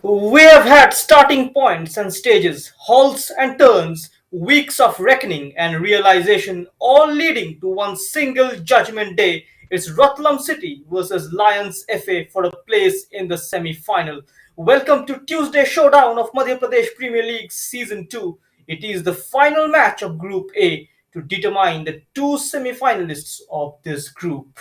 We have had starting points and stages, halts and turns, weeks of reckoning and realization, all leading to one single judgment day. It's Ratlam City versus Lions FA for a place in the semi-final. Welcome to Tuesday showdown of Madhya Pradesh Premier League Season 2. It is the final match of Group A to determine the two semi-finalists of this group.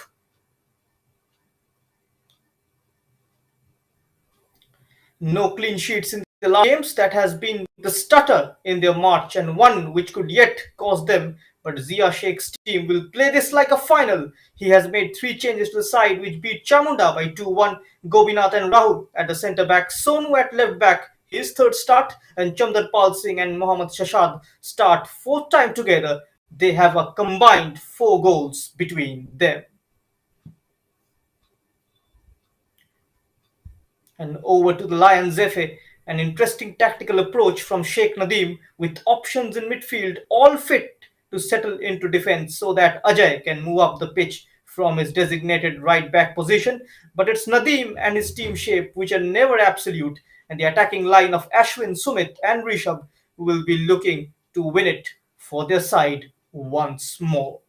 No clean sheets in the last games. That has been the stutter in their march and one which could yet cost them. But Zia Sheikh's team will play this like a final. He has made three changes to the side which beat Chamunda by 2-1. Gobinath and Rahul at the centre back, Sonu at left back, his third start, and Chamdar Pal Singh and Mohammad Shashad start fourth time together. They have a combined 4 goals between them. And over to the Lions FA, an interesting tactical approach from Sheikh Nadeem with options in midfield all fit to settle into defence so that Ajay can move up the pitch from his designated right back position. But it's Nadeem and his team shape which are never absolute, and the attacking line of Ashwin, Sumit, and Rishabh will be looking to win it for their side once more.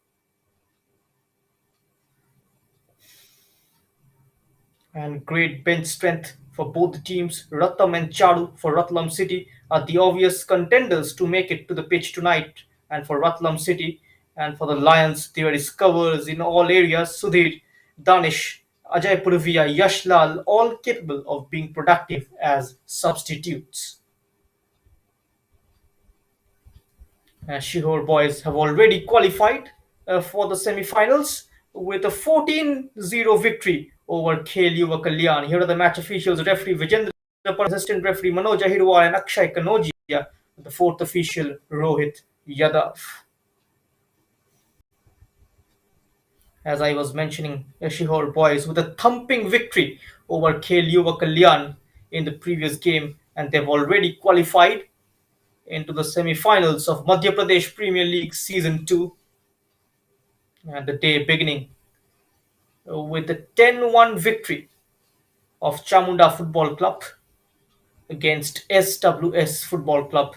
And great bench strength for both the teams. Rattam and Chadu for Ratlam City are the obvious contenders to make it to the pitch tonight. And for Ratlam City and for the Lions, there is covers in all areas. Sudhir, Danish, Ajay Purvia, Yash Lal, all capable of being productive as substitutes. Shihor boys have already qualified for the semi-finals with a 14-0 victory over Khel Yuva Kalyan. Here are the match officials: referee Vijendra, assistant referee Manoj Ahirwal and Akshay Kanodia, the fourth official Rohit Yadav. As I was mentioning, Shihor boys with a thumping victory over Khel Yuva Kalyan in the previous game, and they've already qualified into the semi-finals of Madhya Pradesh Premier League Season 2, and the day beginning with the 10-1 victory of Chamunda Football Club against SWS Football Club.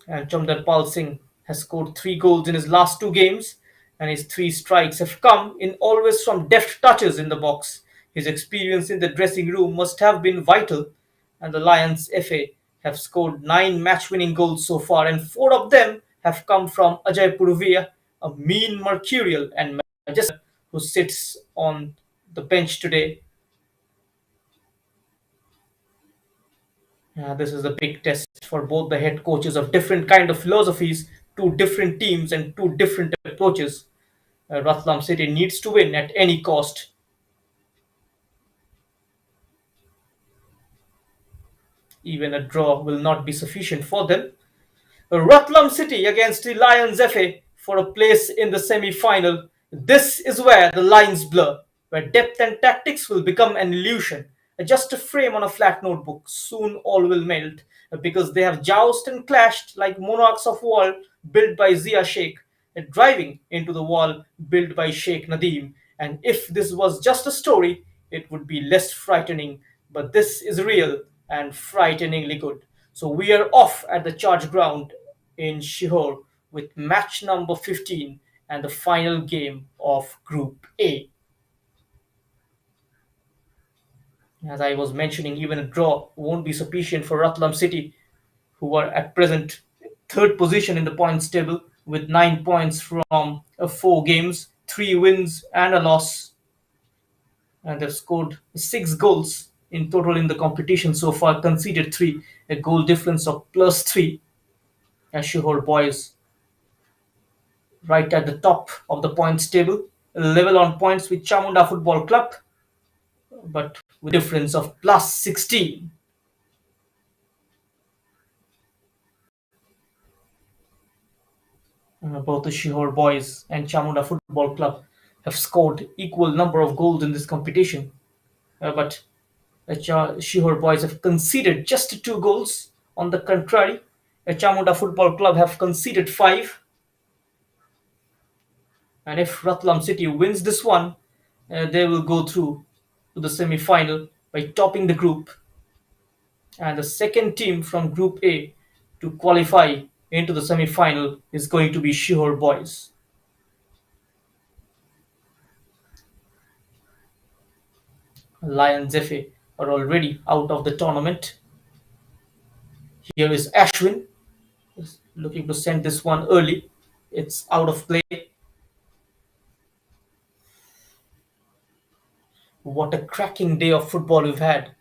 And Chamdar Pal Singh has scored 3 goals in his last 2 games, and his 3 strikes have come in always from deft touches in the box. His experience in the dressing room must have been vital, and the Lions FA have scored 9 match-winning goals so far, and 4 of them have come from Ajay Purvia, a mean mercurial and majestic who sits on the bench today. This is a big test for both the head coaches of different kind of philosophies, two different teams and two different approaches. Ratlam City needs to win at any cost. Even a draw will not be sufficient for them. Ratlam City against the Lions FA for a place in the semi-final. This is where the lines blur, where depth and tactics will become an illusion. Just a frame on a flat notebook. Soon all will melt because they have jousted and clashed like monarchs of wall built by Zia Sheikh, driving into the wall built by Sheikh Nadeem. And if this was just a story, it would be less frightening. But this is real and frighteningly good. So we are off at the charge ground in Shihor with match number 15 and the final game of Group A. As I was mentioning, even a draw won't be sufficient for Ratlam City, who are at present third position in the points table with 9 points from 4 games, 3 wins and a loss. And they've scored 6 goals in total in the competition so far, conceded 3, a goal difference of +3. As Shihor boys right at the top of the points table, level on points with Chamunda Football Club, but with difference of +16. Both the Shihor boys and Chamunda Football Club have scored equal number of goals in this competition, but Shihor boys have conceded just 2 goals. On the contrary, Chamunda Football Club have conceded 5. And if Ratlam City wins this one, they will go through to the semi-final by topping the group And the second team from Group A to qualify into the semi-final is going to be Shihor Boys. Lions FA are already out of the tournament. Here is Ashwin looking to send this one early. It's out of play. What a cracking day of football we've had.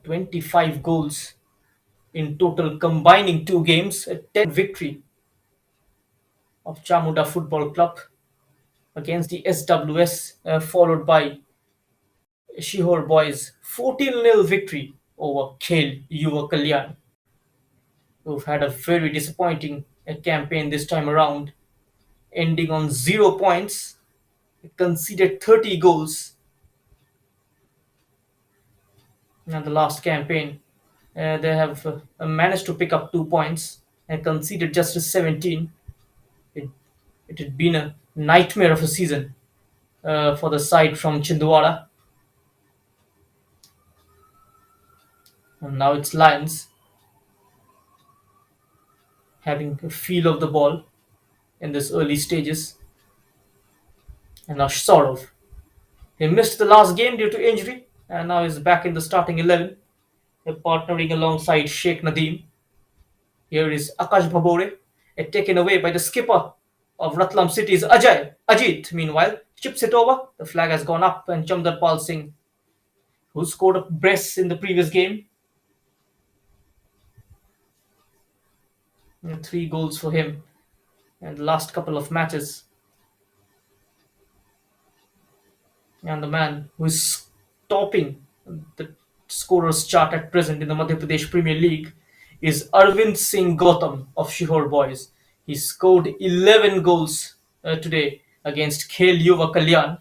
25 goals in total, combining two games, a 10 victory of Chamunda Football Club against the SWS, followed by Shihor Boys 14-0 victory over Khel Yuva Kalyan, who've had a very disappointing campaign this time around, ending on 0 points, conceded 30 goals in the last campaign. They have managed to pick up 2 points and conceded just 17. It, it had been a nightmare of a season for the side from Chindwara. And now it's Lions having a feel of the ball in this early stages. And now Saurav. He missed the last game due to injury and now is back in the starting 11, partnering alongside Sheikh Nadeem. Here is Akash Bhabore, taken away by the skipper of Ratlam City's Ajit. Meanwhile, chips it over. The flag has gone up, and Chamdar Pal Singh, who scored a brace in the previous game, 3 goals for him in the last couple of matches. And the man who is topping the scorers chart at present in the Madhya Pradesh Premier League is Arvind Singh Gautam of Shihor Boys. He scored 11 goals today against Khel Yuva Kalyan,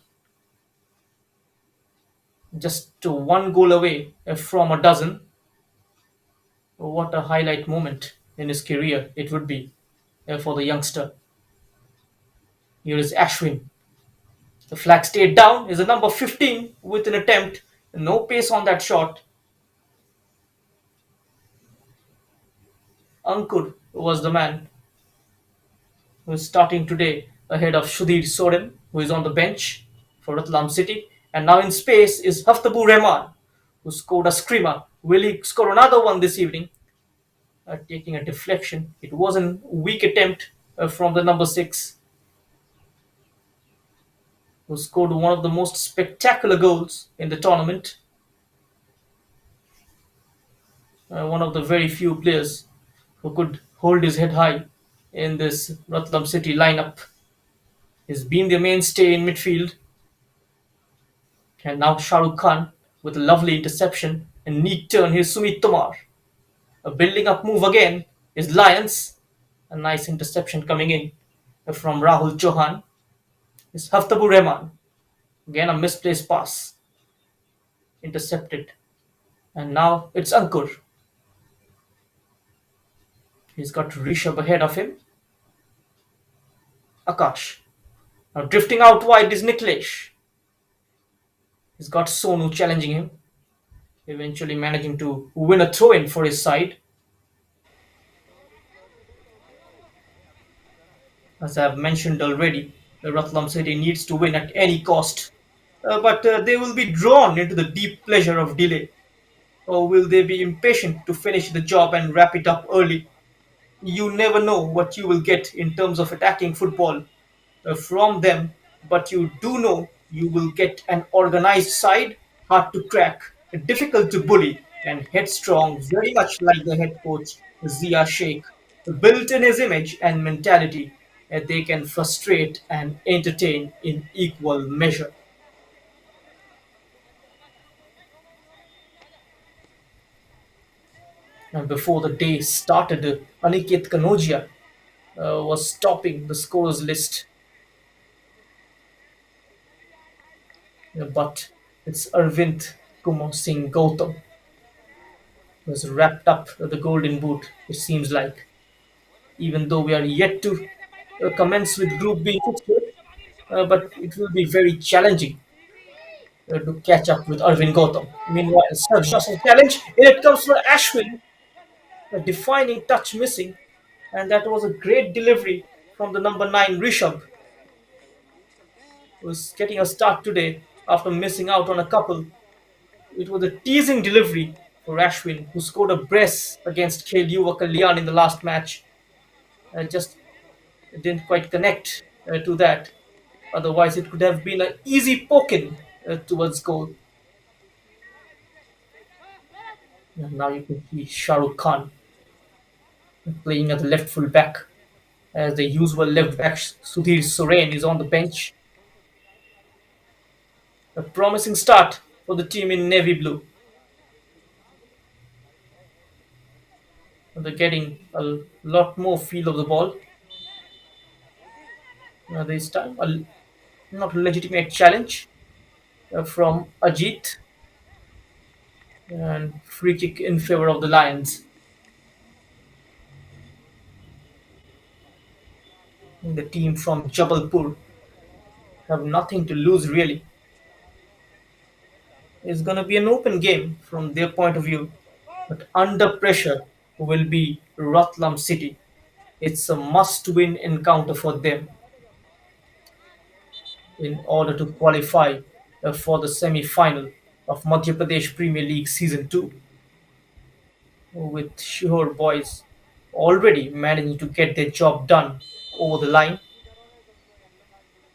just 1 goal away from a dozen. What a highlight moment in his career it would be for the youngster. Here is Ashwin. The flag stayed down, is a number 15 with an attempt. No pace on that shot. Ankur was the man who is starting today ahead of Sudhir Soren, who is on the bench for Ratlam City. And now in space is Haftabu Rahman, who scored a screamer. Will he score another one this evening? Taking a deflection. It was a weak attempt from the number 6, who scored one of the most spectacular goals in the tournament. One of the very few players who could hold his head high in this Ratlam City lineup. He's been the mainstay in midfield. And now Shah Rukh Khan with a lovely interception and neat turn. Here's Sumit Tomar. A building up move again is Lions. A nice interception coming in from Rahul Chauhan. It's Haftabu Rahman. Again a misplaced pass. Intercepted. And now it's Ankur. He's got Rishabh ahead of him. Akash. Now drifting out wide is Niklesh. He's got Sonu challenging him. Eventually managing to win a throw-in for his side. As I have mentioned already, the Ratlam City needs to win at any cost. But they will be drawn into the deep pleasure of delay. Or will they be impatient to finish the job and wrap it up early? You never know what you will get in terms of attacking football from them, but you do know you will get an organized side, hard to crack, difficult to bully, and headstrong, very much like the head coach Zia Sheikh, built in his image and mentality that they can frustrate and entertain in equal measure. And before the day started, Aniket Kanodia was topping the scores list. But it's Arvind Kumar Singh Gautam who has wrapped up the golden boot, it seems like. Even though we are yet to commence with Group B fixture, but it will be very challenging to catch up with Arvind Gautam. Meanwhile, Sir Josh's challenge, and it comes for Ashwin, a defining touch missing, and that was a great delivery from the number 9 Rishabh, who is getting a start today after missing out on a couple. It was a teasing delivery for Ashwin, who scored a brace against Khel Yuva Kalyan in the last match. Just didn't quite connect to that. Otherwise, it could have been an easy poking towards goal. And now you can see Shah Rukh Khan playing at the left full back, as the usual left back Sudhir Soren is on the bench. A promising start for the team in navy blue. They're getting a lot more feel of the ball this time. Not a legitimate challenge from Ajit, and free kick in favor of the Lions. The team from Jabalpur have nothing to lose really. It's going to be an open game from their point of view, but under pressure will be Ratlam City. It's a must-win encounter for them in order to qualify for the semi-final of Madhya Pradesh Premier League Season 2, with Shihor boys already managing to get their job done over the line.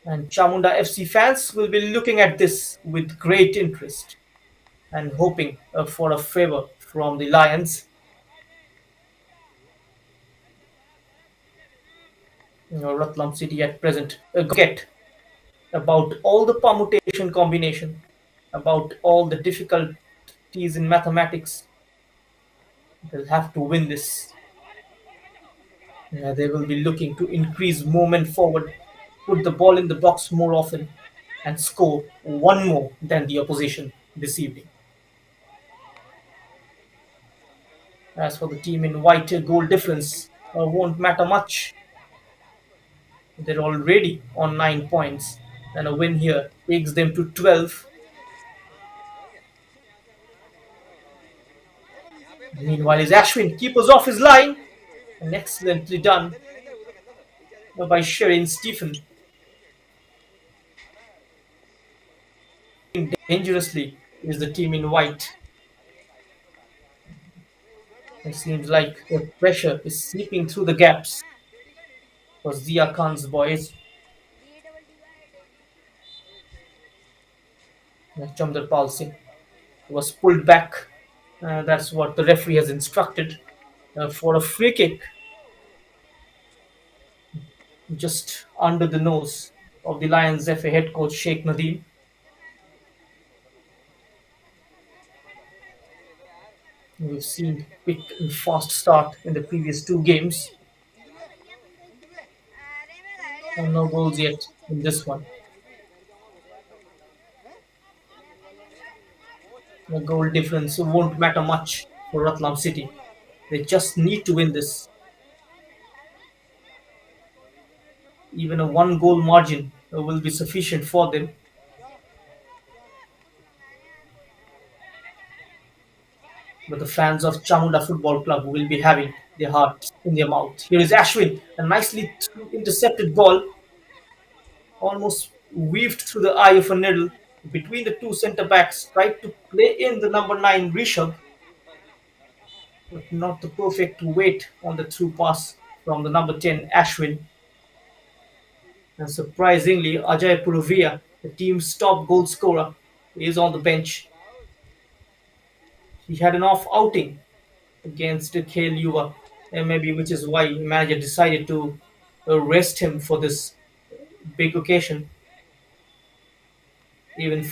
And Chamunda FC fans will be looking at this with great interest and hoping for a favor from the Lions. Ratlam City at present get about all the permutation combination, about all the difficulties in mathematics. They'll have to win this. They will be looking to increase movement forward, put the ball in the box more often, and score one more than the opposition this evening. As for the team in white, goal difference won't matter much. They're already on 9 points, and a win here takes them to 12. Meanwhile, is Ashwin keepers off his line, and excellently done by Sherin Stephen. Dangerously is the team in white. It seems like the pressure is slipping through the gaps for Zia Khan's boys. Chamdar Pal Singh was pulled back. That's what the referee has instructed for a free kick just under the nose of the Lions FA head coach Sheikh Nadeem. We've seen quick and fast start in the previous two games, and no goals yet in this one. The goal difference won't matter much for Ratlam City. They just need to win this. Even a one goal margin will be sufficient for them. But the fans of Chamunda Football Club will be having their hearts in their mouth. Here is Ashwin, a nicely intercepted ball, almost weaved through the eye of a needle between the two centre backs, tried to play in the number 9 Rishabh, but not the perfect weight on the through pass from the number 10 Ashwin. And surprisingly, Ajay Puravia, the team's top goal scorer, is on the bench. He had an off outing against Khel Yuva, and maybe which is why manager decided to rest him for this big occasion. Even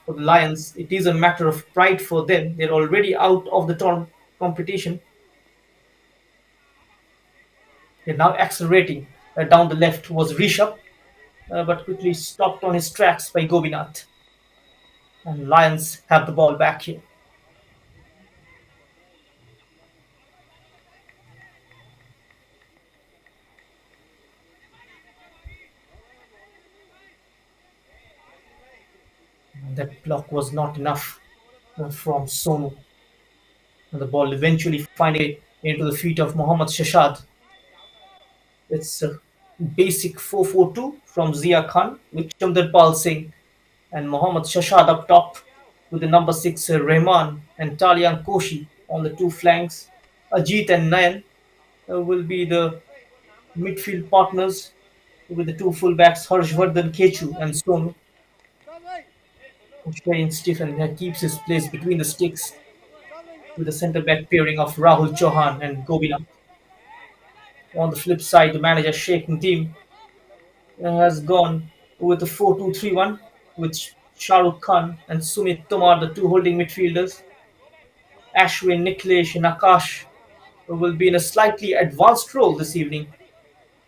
for the Lions, it is a matter of pride for them. They're already out of the competition. They're now accelerating down the left was Rishabh, but quickly stopped on his tracks by Gobinath. And Lions have the ball back here. That block was not enough from Sonu. And the ball eventually finding it into the feet of Mohammad Shashad. It's a basic 4-4-2 from Zia Khan with Chandrapal Singh and Mohammad Shashad up top with the number 6 Rehman and Talian Koshi on the two flanks. Ajit and Nayan will be the midfield partners with the two fullbacks Harshvardhan Kechu and Sonu. Shane Stephen keeps his place between the sticks with the centre back pairing of Rahul Chauhan and Gobinath. On the flip side, the manager Sheikh Nadeem has gone with a 4-2-3-1 with Shah Rukh Khan and Sumit Tomar, the two holding midfielders. Ashwin, Niklesh, and Akash will be in a slightly advanced role this evening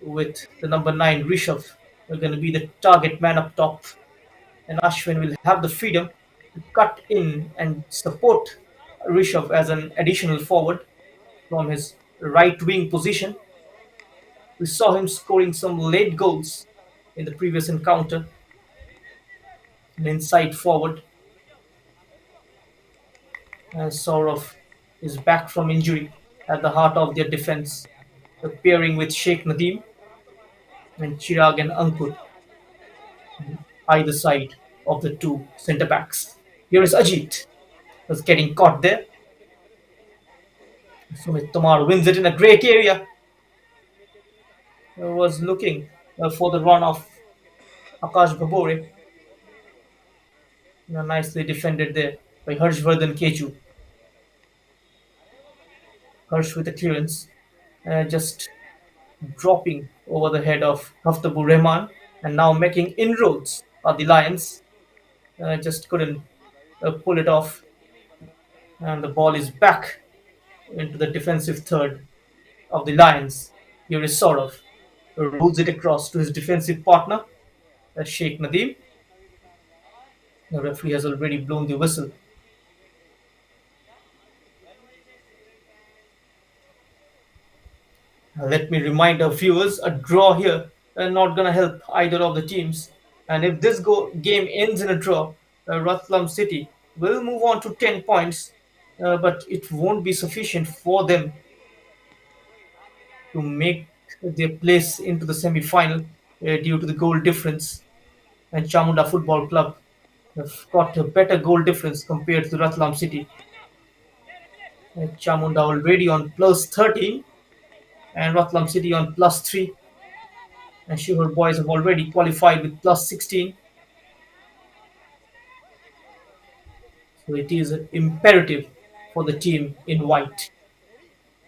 with the number 9 Rishabh going to be the target man up top. And Ashwin will have the freedom to cut in and support Rishabh as an additional forward from his right wing position. We saw him scoring some late goals in the previous encounter. An inside forward, and Saurav is back from injury at the heart of their defense, pairing with Sheikh Nadeem and Chirag and Ankur either side of the two centre backs. Here is Ajit, was getting caught there. Sumit Tomar wins it in a great area. Was looking for the run of Akash Babore. Nicely defended there by Harshvardhan Keju. Harsh with the clearance. Just dropping over the head of Haftabur Rahman and now making inroads at the Lions. Just couldn't pull it off. And the ball is back into the defensive third of the Lions. Here is Saurav. Rolls it across to his defensive partner, Sheikh Nadeem. The referee has already blown the whistle. Let me remind our viewers, a draw here not going to help either of the teams. And if this game ends in a draw, Ratlam City will move on to 10 points, but it won't be sufficient for them to make their place into the semi-final due to the goal difference. And Chamunda Football Club have got a better goal difference compared to Ratlam City. Chamunda already on plus 13 and Ratlam City on plus 3. And Shihur boys have already qualified with plus 16. So it is imperative for the team in white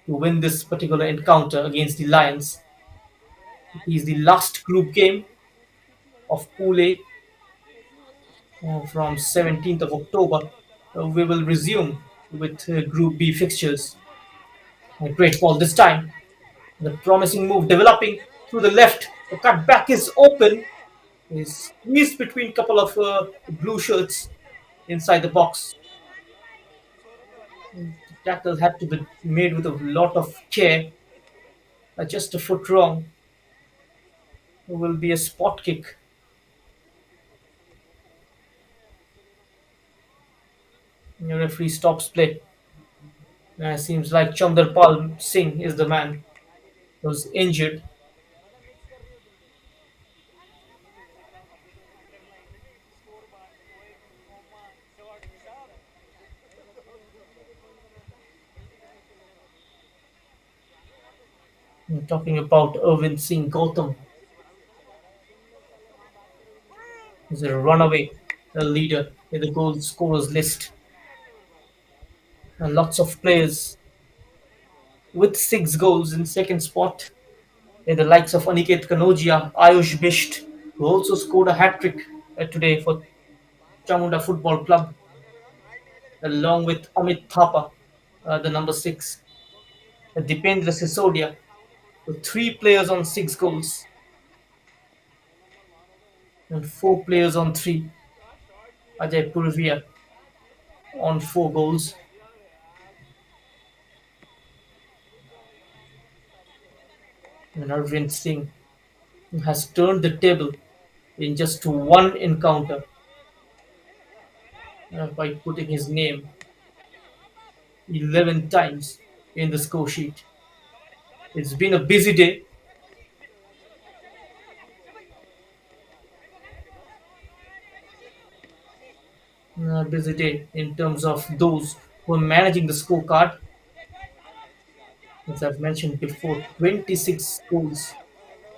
to win this particular encounter against the Lions. It is the last group game of Pool A from 17th of October. We will resume with Group B fixtures. A great ball this time. The promising move developing through the left. The cutback is open. Is squeezed between a couple of blue shirts inside the box. The tackle had to be made with a lot of care. Just a foot wrong. It will be a spot kick. The referee stops play. Seems like Chandrapal Singh is the man who's injured. I'm talking about Irvin Singh Gautam. He's a runaway leader in the goal scorers list. And lots of players with 6 goals in second spot. In the likes of Aniket Kanodia, Ayush Bisht, who also scored a hat trick today for Chamunda Football Club, along with Amit Thapa, the number 6, Dipendra Sisodia, with 3 players on 6 goals, and 4 players on 3. Ajay Purvia on 4 goals. And Arvind Singh has turned the table in just one encounter. by putting his name 11 times in the score sheet. It's been a busy day, in terms of those who are managing the scorecard. As I've mentioned before, 26 goals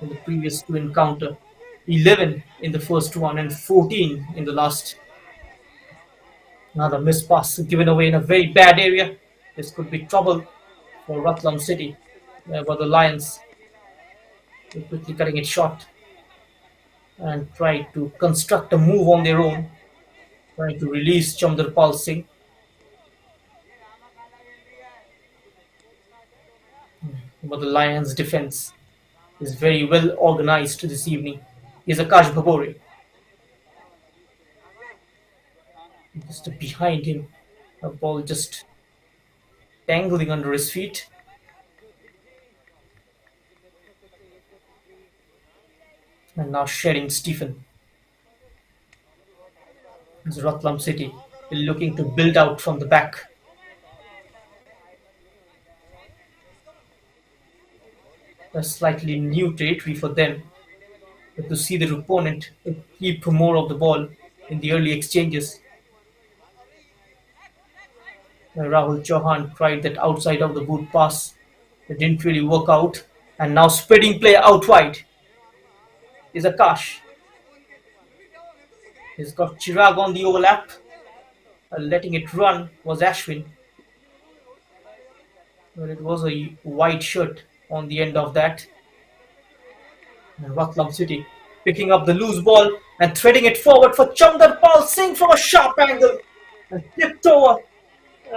in the previous two encounter, 11 in the first one, and 14 in the last. Another missed pass given away in a very bad area. This could be trouble for Ratlam City, but the Lions were quickly cutting it short and tried to construct a move on their own, trying to release Chamdarpal Singh. But the Lions' defense is very well organized this evening. Here's Akash Bhabore, just behind him, a ball just dangling under his feet, and now shedding Stephen. As Ratlam City looking to build out from the back. A slightly new territory for them, but to see their opponent keep more of the ball in the early exchanges. Rahul Chauhan tried that outside of the boot pass. It didn't really work out. And now spreading play out wide is Akash. He's got Chirag on the overlap. Letting it run was Ashwin. But it was a white shirt on the end of that. And Ratlam City picking up the loose ball and threading it forward for Chandarpal Singh from a sharp angle. And tipped over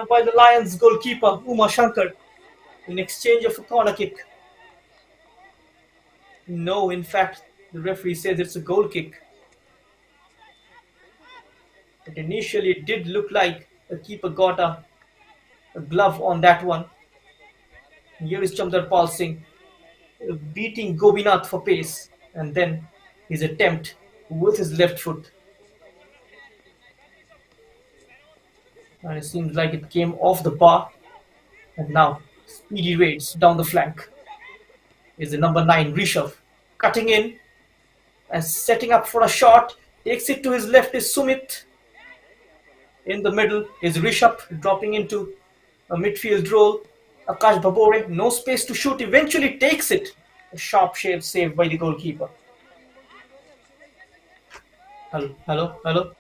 by the Lions goalkeeper Uma Shankar in exchange of a corner kick. No, in fact, the referee says it's a goal kick. But initially it did look like the keeper got a glove on that one. Here is Chandarpal Singh beating Gobinath for pace, and then his attempt with his left foot. And it seems like it came off the bar, and now speedy raids down the flank is the number 9 Rishabh cutting in and setting up for a shot. Takes it to his left is Sumit. In the middle is Rishabh dropping into a midfield role. Akash Bhabore, no space to shoot, eventually takes it. A sharp shave saved by the goalkeeper. Hello, hello, hello.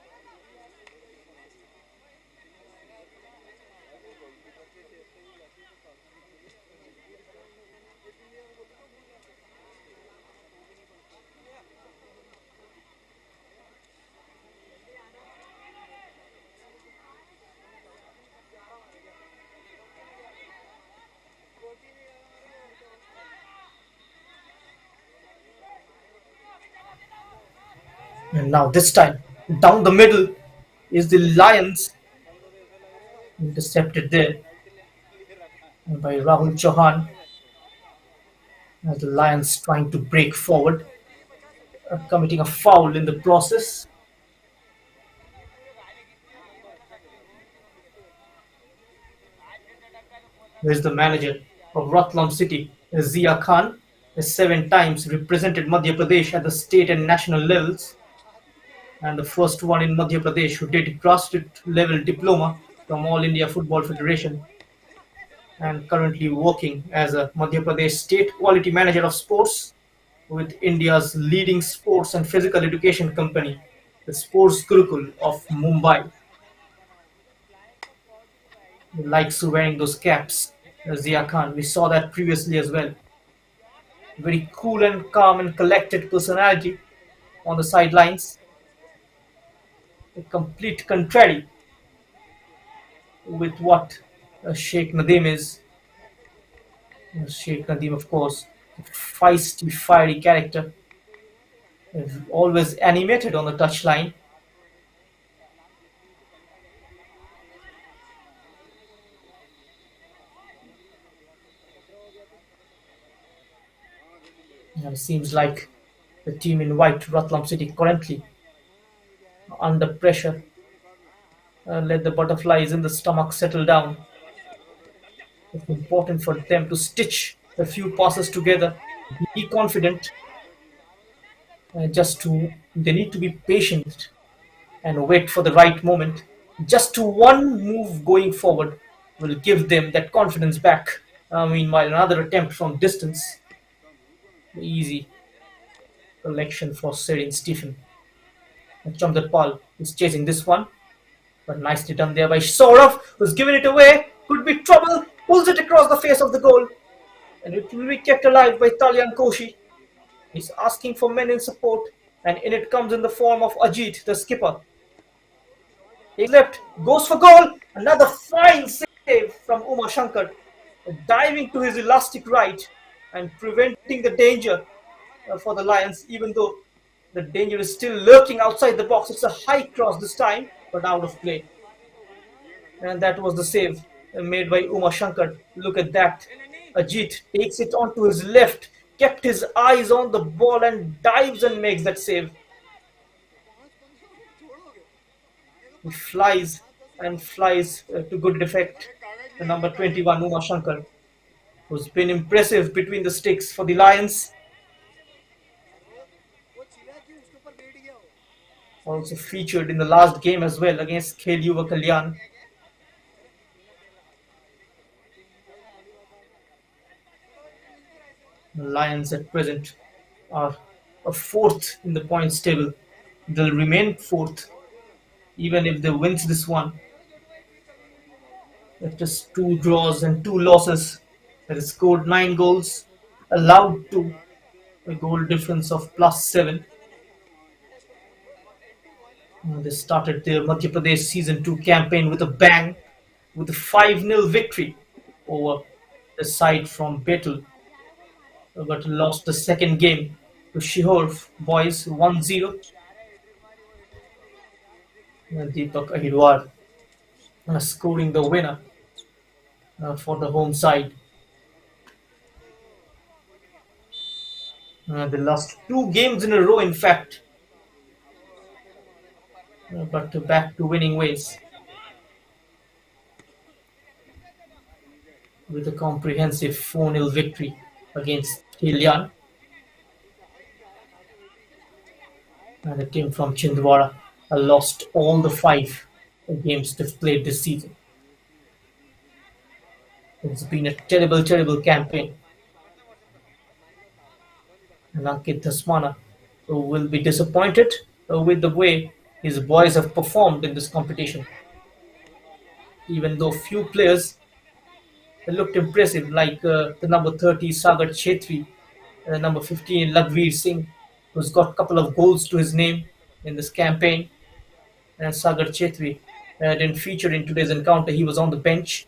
And now this time, down the middle is the Lions. Intercepted there by Rahul Chauhan. As the Lions trying to break forward, committing a foul in the process. There's the manager of Ratlam City, Zia Khan, has 7 times represented Madhya Pradesh at the state and national levels, and the first one in Madhya Pradesh who did grassroots level diploma from All India Football Federation, and currently working as a Madhya Pradesh State Quality Manager of Sports with India's leading sports and physical education company, the Sports Gurukul of Mumbai. He likes wearing those caps, Zia Khan. We saw that previously as well. Very cool and calm and collected personality on the sidelines. A complete contrary with what Sheikh Nadim is. Sheikh Nadim, of course, a feisty, fiery character, always animated on the touchline. And it seems like the team in white, Ratlam City, currently under pressure Let the butterflies in the stomach settle down. It's important for them to stitch a few passes together. Be confident. Just to they need to be patient and wait for the right moment. Just to one move going forward will give them that confidence back. Meanwhile, another attempt from distance. Easy collection for Serin Stephen. Chamdat is chasing this one, but nicely done there by Saurav, who's given it away. Could be trouble. Pulls it across the face of the goal, and it will be kept alive by Talyan Koshi. He's asking for men in support, and in it comes in the form of Ajit, the skipper. He left, goes for goal. Another fine save from Uma Shankar, diving to his elastic right and preventing the danger for the Lions, even though the danger is still lurking outside the box. It's a high cross this time, but out of play. And that was the save made by Uma Shankar. Look at that. Ajit takes it onto his left, kept his eyes on the ball and dives and makes that save. He flies and flies to good effect. The number 21, Uma Shankar, who's been impressive between the sticks for the Lions. Also featured in the last game as well against Khel Yuva Kalyan. The Lions at present are a fourth in the points table. They'll remain fourth even if they wins this one. It is 2 draws and 2 losses. They have scored 9 goals, allowed 2, a goal difference of +7. They started their Madhya Pradesh Season 2 campaign with a bang, with a 5-0 victory over the side from Betul, but lost the second game to Shihor boys 1-0. Deepak Ahirwar scoring the winner for the home side. They lost 2 games in a row, in fact, but back to winning ways with a comprehensive 4-0 victory against Hilyan. And the team from Chindwara lost all the 5 games they've played this season. It's been a terrible, terrible campaign. And Ankit Dasmana will be disappointed with the way his boys have performed in this competition. Even though few players looked impressive, like the number 30 Sagar Chetri, the number 15 Lagveer Singh, who's got a couple of goals to his name in this campaign. And Sagar Chetri didn't feature in today's encounter. He was on the bench.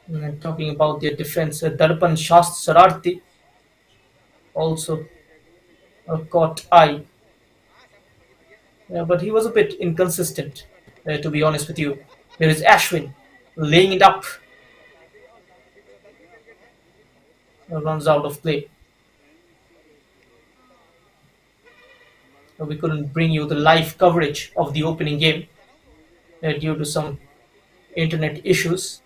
And talking about their defense, Darpan Shast Sararti also caught eye. But he was a bit inconsistent, to be honest with you. There is Ashwin laying it up. Runs out of play. We couldn't bring you the live coverage of the opening game due to some internet issues.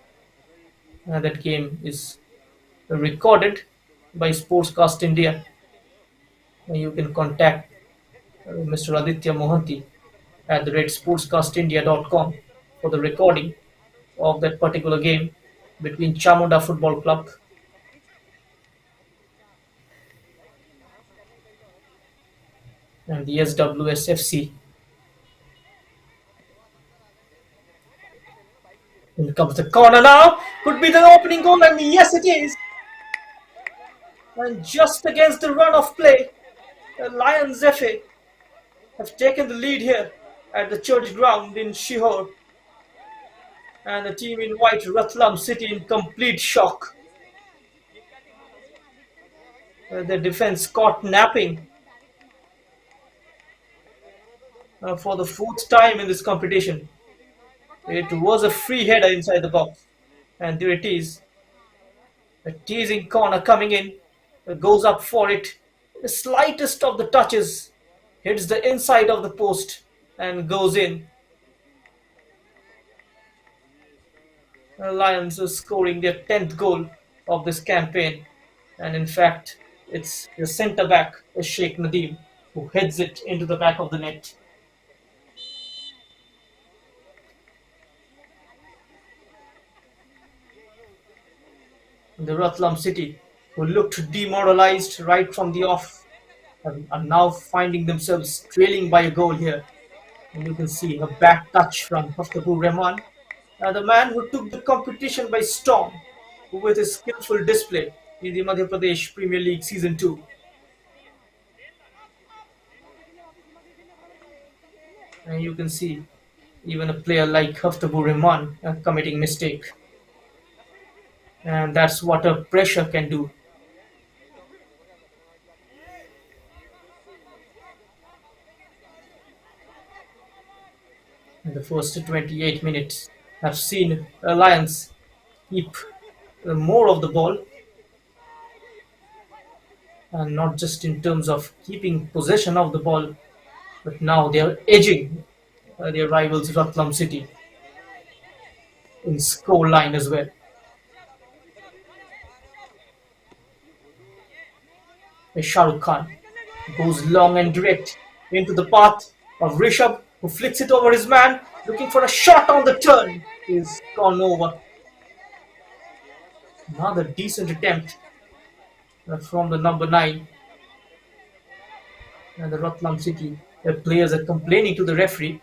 That game is recorded by Sportscast India. You can contact Mr. Aditya Mohanty at the rate sportscastindia.com for the recording of that particular game between Chamunda Football Club and the SWSFC. In comes the corner now. Could be the opening goal, and yes, it is. And just against the run of play, the Lions FA have taken the lead here at the church ground in Shihor. And the team in white, Ratlam City, in complete shock. Their defense caught napping for the 4th time in this competition. It was a free header inside the box. And there it is. A teasing corner coming in. Goes up for it. The slightest of the touches hits the inside of the post. and goes in. Lions are scoring their 10th goal of this campaign, and in fact, it's the centre back, Sheikh Nadim, who heads it into the back of the net. The Ratlam City, who looked demoralized right from the off, are now finding themselves trailing by a goal here. And you can see a bad touch from Haftabur Rahman, the man who took the competition by storm with his skillful display in the Madhya Pradesh Premier League Season 2. And you can see even a player like Haftabur Rahman committing mistake. And that's what a pressure can do. In the first 28 minutes, I've seen Lions keep more of the ball, and not just in terms of keeping possession of the ball, but now they are edging their rivals Ratlam City in score line as well. Shah Rukh Khan goes long and direct into the path of Rishabh, who flicks it over his man, looking for a shot on the turn. Is gone over. Another decent attempt from the number 9, and the Ratlam City. The players are complaining to the referee.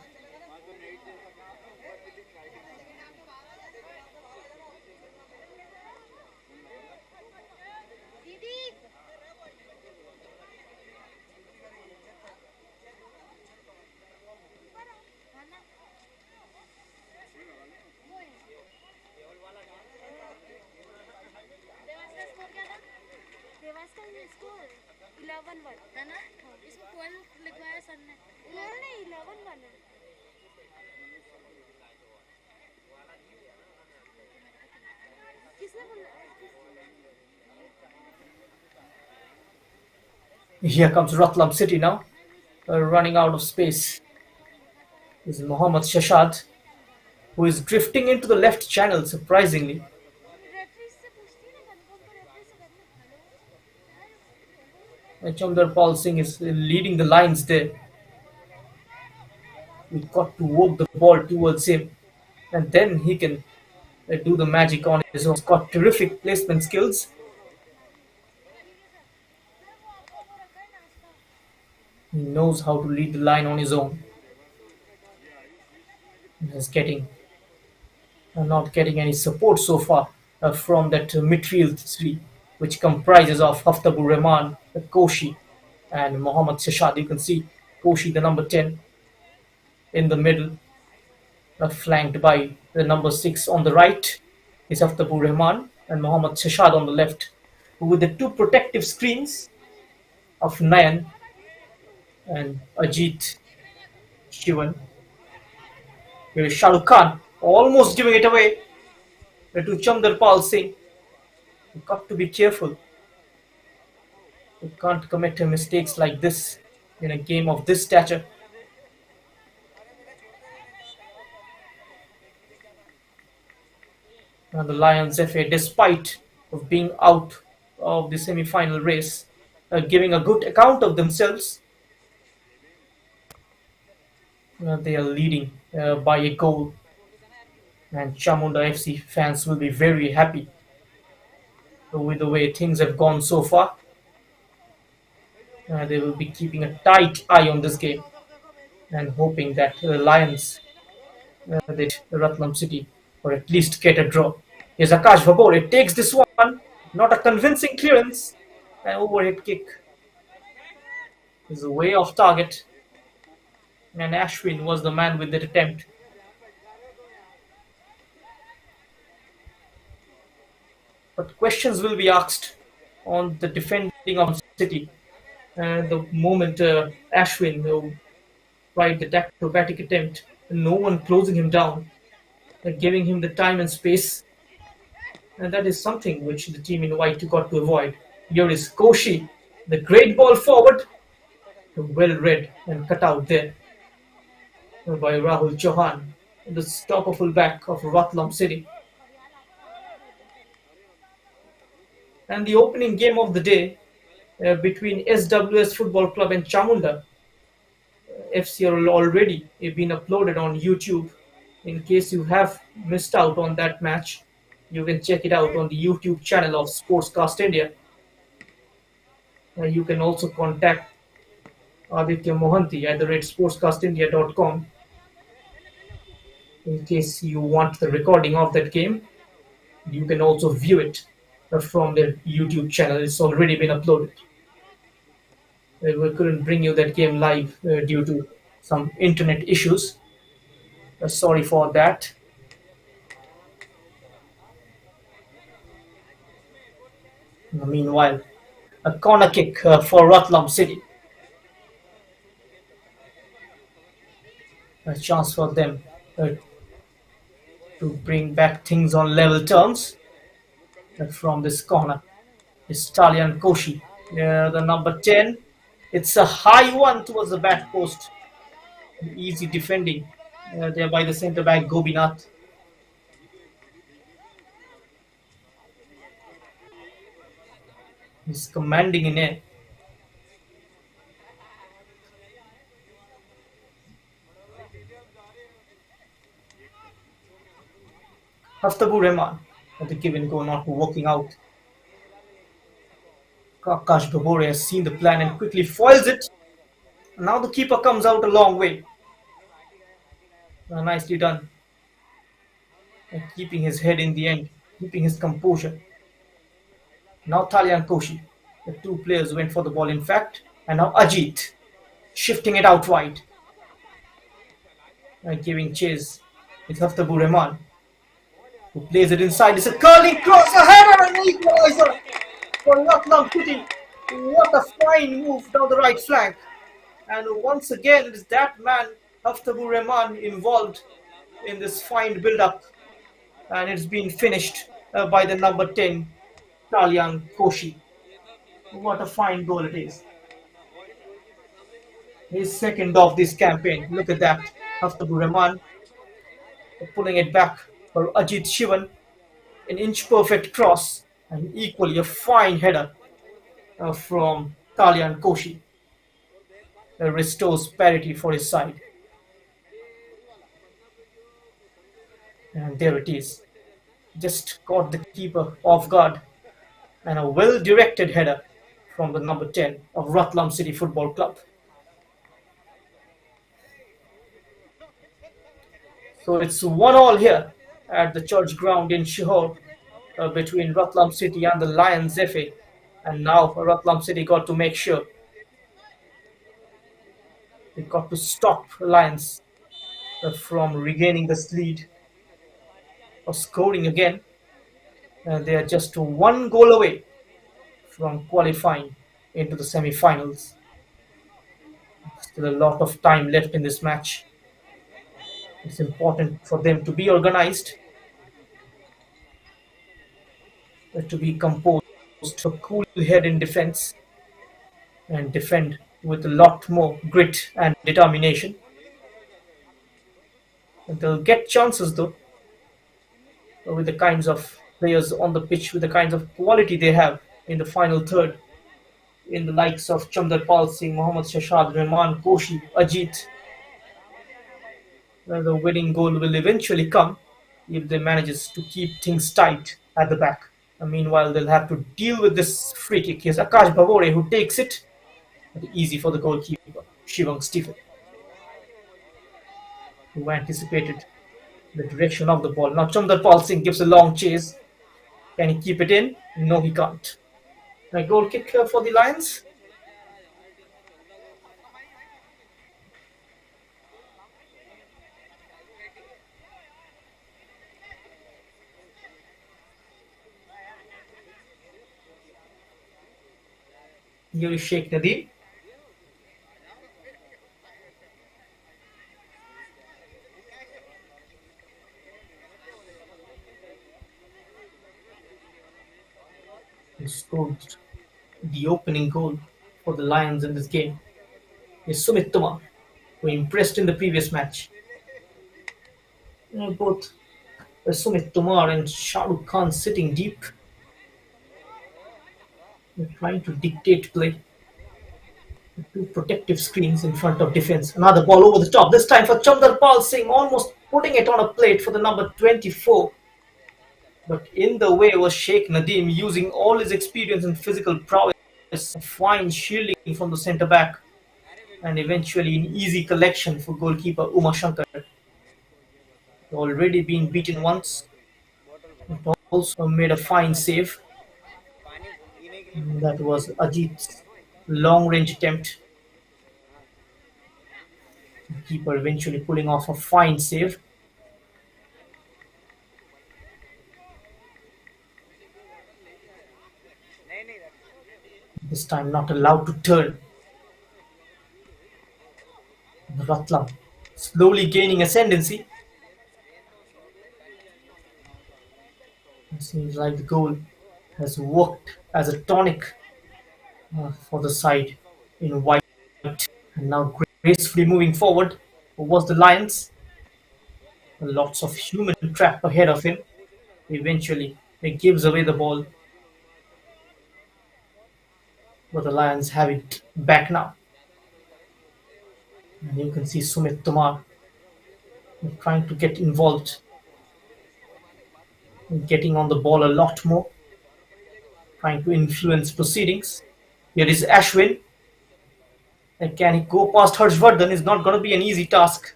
Dewas का score 11-1 है ना। इसमें 12 लिखवाया sir ने। नहीं 11-1 है। किसने बोला? Here comes Ratlam City now, running out of space. Is Mohammad Shashad, who is drifting into the left channel surprisingly. Referee से पूछती है ना कंफर्म तो रेफरी से करना। Chamdar Paul Singh is leading the lines there. We got to walk the ball towards him, and then he can do the magic on his own. He's got terrific placement skills. He knows how to lead the line on his own. He's getting not getting any support so far from that midfield three, which comprises of Haftabur Rahman, Koshi, and Mohammad Shashad. You can see Koshi, the number 10, in the middle, flanked by the number 6 on the right is Haftabur Rahman and Mohammad Shashad on the left, with the two protective screens of Nayan and Ajit Shivan. Here is Shah Rukh Khan almost giving it away to Chamdar Pal Singh. You've got to be careful. You can't commit mistakes like this in a game of this stature. And the Lions FA, despite of being out of the semi-final race, are giving a good account of themselves. They are leading by a goal, and Chamunda FC fans will be very happy with the way things have gone so far. They will be keeping a tight eye on this game and hoping that the Lions that Ratlam City or at least get a draw. Here's Akash Vapor. It takes this one, not a convincing clearance. An overhead kick is way off target, and Ashwin was the man with that attempt. But questions will be asked on the defending of City. The moment Ashwin tried the acrobatic attempt, no one closing him down, giving him the time and space. And that is something which the team in white got to avoid. Here is Koshi, the great ball forward, well read and cut out there. by Rahul Chauhan, the stopper fullback of Ratlam City. And the opening game of the day between SWS Football Club and Chamunda FC are already been uploaded on YouTube. In case you have missed out on that match, you can check it out on the YouTube channel of Sportscast India. You can also contact Aditya Mohanty at the rate sportscastindia.com in case you want the recording of that game. You can also view it from their YouTube channel. It's already been uploaded. We couldn't bring you that game live due to some internet issues. Sorry for that. Meanwhile, a corner kick for Ratlam City. A chance for them to bring back things on level terms from this corner. It's Talian Koshi, the number 10. It's a high one towards the back post. Easy defending there by the centre back Gobinath. He's commanding in air. Haftabu Rahman at the give and go not working out. Kakash Babore has seen the plan and quickly foils it. Now the keeper comes out a long way. Nicely done. And keeping his head in the end, keeping his composure. Now Talian Koshi. The two players went for the ball in fact. And now Ajit shifting it out wide. And giving chase with Haftabu Rahman, who plays it inside. It's a curling cross ahead and an equalizer for Ratlam City. What a fine move down the right flank. And once again, it is that man, Haftabu Rahman, involved in this fine build-up. And it's been finished by the number 10, Talian Koshi. What a fine goal it is. His second of this campaign. Look at that. Haftabu Rahman pulling it back for Ajit Shivan. An inch perfect cross. And equally a fine header from Talian Koshi. Restores parity for his side. And there it is. Just caught the keeper off guard. And a well-directed header from the number 10 of Ratlam City Football Club. So it's 1-1 here at the church ground in Shihor between Ratlam City and the Lions FA. And now Ratlam City got to make sure they got to stop Lions from regaining this lead or scoring again. They are just one goal away from qualifying into the semi-finals. Still a lot of time left in this match. It's important for them to be organized, to be composed, to cool head in defense, and defend with a lot more grit and determination. And they'll get chances though, with the kinds of players on the pitch, with the kinds of quality they have in the final third, in the likes of Chamdarpal Singh, Mohammad Shashad, Rahman, Koshi, Ajit. The winning goal will eventually come if they manages to keep things tight at the back. And meanwhile, they'll have to deal with this free kick. Here's Akash Bhavore who takes it. But easy for the goalkeeper, Shivang Stephen, who anticipated the direction of the ball. Now Chamdarpal Singh gives a long chase. Can he keep it in? No, he can't. A goal kick for the Lions. Here is Sheikh Nadeem. Who scored the opening goal for the Lions in this game is Sumit Tumar. who impressed in the previous match. Both Sumit Tomar and Shah Rukh Khan sitting deep, trying to dictate play. Two protective screens in front of defense. Another ball over the top, this time for Chandrapal Singh, almost putting it on a plate for the number 24. But in the way was Sheikh Nadeem using all his experience and physical prowess. A fine shielding from the centre back and eventually an easy collection for goalkeeper Uma Shankar. Already been beaten once, but also made a fine save. That was Ajit's long range attempt. Keeper eventually pulling off a fine save. This time not allowed to turn. Ratlam slowly gaining ascendancy. It seems like the goal has worked as a tonic for the side in white. And now gracefully moving forward was the Lions. Lots of human trap ahead of him. Eventually, he gives away the ball, but the Lions have it back now. And you can see Sumit Tomar trying to get involved, getting on the ball a lot more, trying to influence proceedings. Here is Ashwin. And can he go past Harshvardhan? Is not going to be an easy task.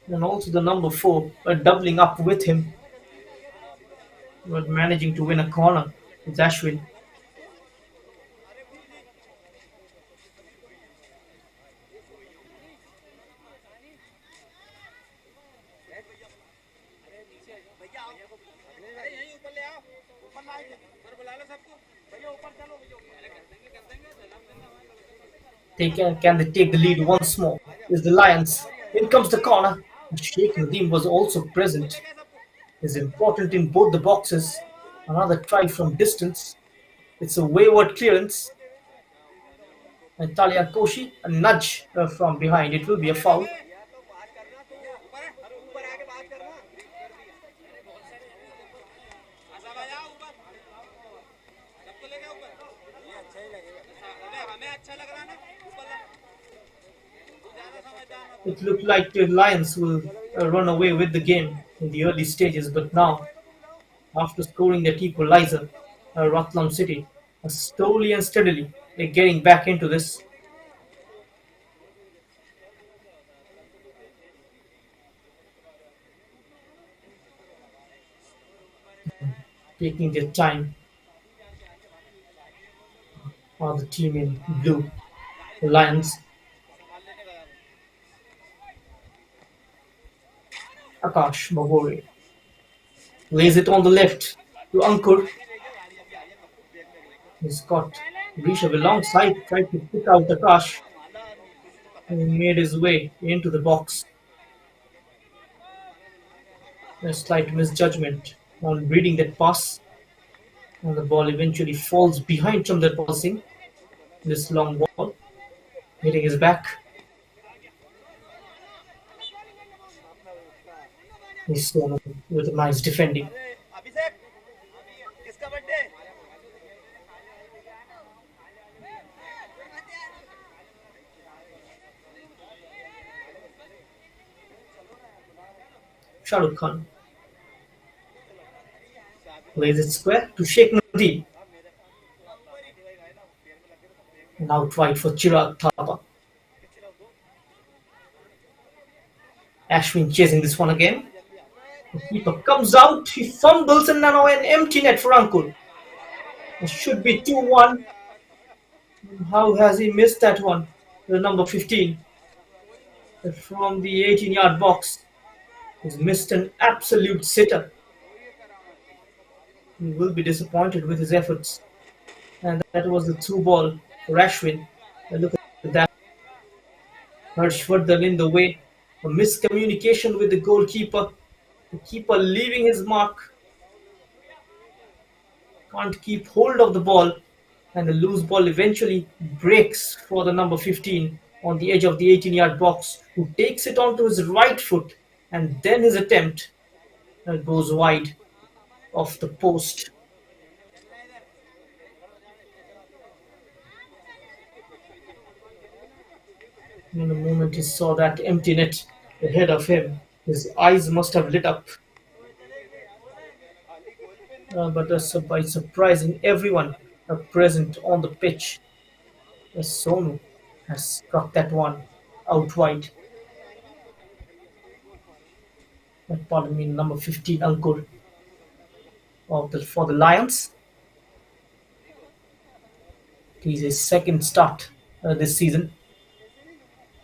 And also the number 4 doubling up with him, but managing to win a corner. It's Ashwin. Can they take the lead once more? Is the Lions. In comes the corner. Sheikh Nadeem was also present. Is important in both the boxes. Another try from distance. It's a wayward clearance. And Talia Koshi, a nudge from behind. It will be a foul. It looked like the Lions will run away with the game in the early stages, but now, after scoring that equalizer, Ratlam City, slowly and steadily, they're getting back into this. Taking their time. The team in blue, the Lions. Akash Mahore lays it on the left to Ankur. He's got Rishabh alongside, tried to pick out Akash. He made his way into the box. A slight misjudgment on reading that pass. And the ball eventually falls behind Chandrapal Singh. This long ball hitting his back. He's with a nice defending. Shah Rukh Khan plays it square to Sheikh Nadeem. And outright for Chirag Thapa. Ashwin chasing this one again. The keeper comes out, he fumbles, and now an empty net for Ankur. It should be 2-1. How has he missed that one? The number 15 from the 18-yard box. He's missed an absolute sitter. He will be disappointed with his efforts. And that was the through ball for Ashwin. And look at that. Harshvardhan in the way. A miscommunication with the goalkeeper. The keeper leaving his mark. Can't keep hold of the ball. and the loose ball eventually breaks for the number 15 on the edge of the 18-yard box, who takes it onto his right foot, and then his attempt goes wide of the post. In the moment he saw that empty net ahead of him, his eyes must have lit up. But by surprising everyone present on the pitch, Sonu has struck that one out wide. Pardon me, number 15, Ankur for the Lions. He's his second start this season,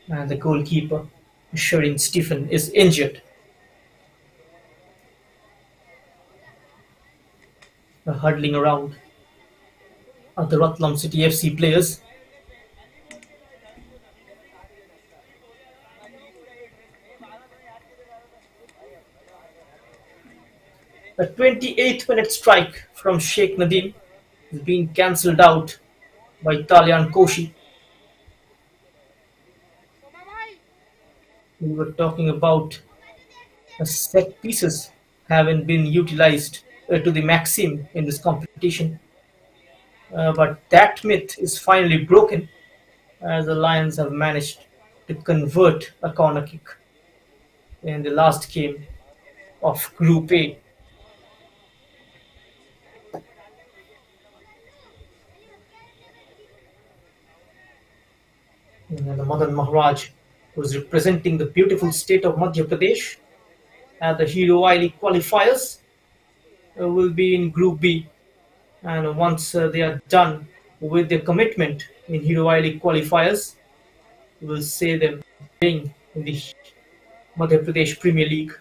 and the goalkeeper, Sherin Stephen, is injured. Huddling around are the Ratlam City FC players. A 28th minute strike from Sheikh Nadim is being cancelled out by Talian Koshi. We were talking about set pieces haven't been utilized to the maximum in this competition. But that myth is finally broken as the Lions have managed to convert a corner kick in the last game of Group A. And the Madan Maharaj, who is representing the beautiful state of Madhya Pradesh at the Hero Wiley qualifiers, will be in Group B. And once they are done with their commitment in Hero Wiley qualifiers, we will see them playing in the Madhya Pradesh Premier League.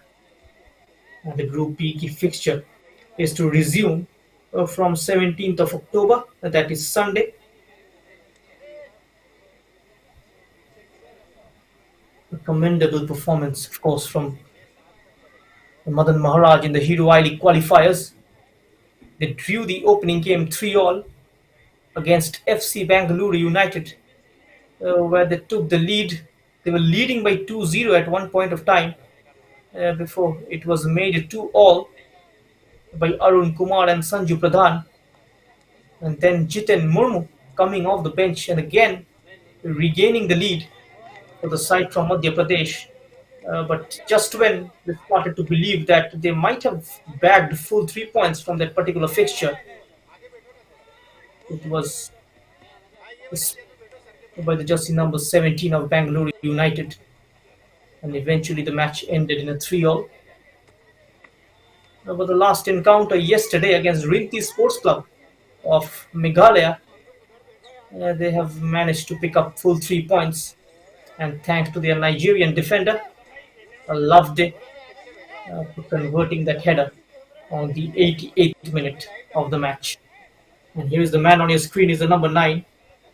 And the Group B fixture is to resume from 17th of October, that is Sunday. A commendable performance, of course, from Madan Maharaj in the Hero Wiley qualifiers. They drew the opening game 3-all against FC Bangalore United, where they took the lead. They were leading by 2-0 at one point of time before it was made 2-all by Arun Kumar and Sanju Pradhan. And then Jiten Murmu coming off the bench and again regaining the lead for the side from Madhya Pradesh. But just when they started to believe that they might have bagged full 3 points from that particular fixture, it was by the jersey number 17 of Bangalore United, and eventually the match ended in a 3-all. But the last encounter yesterday against Rinki Sports Club of Meghalaya, they have managed to pick up full 3 points, and thanks to their Nigerian defender, Loveday, for converting that header on the 88th minute of the match. And here is the man on your screen is the number 9,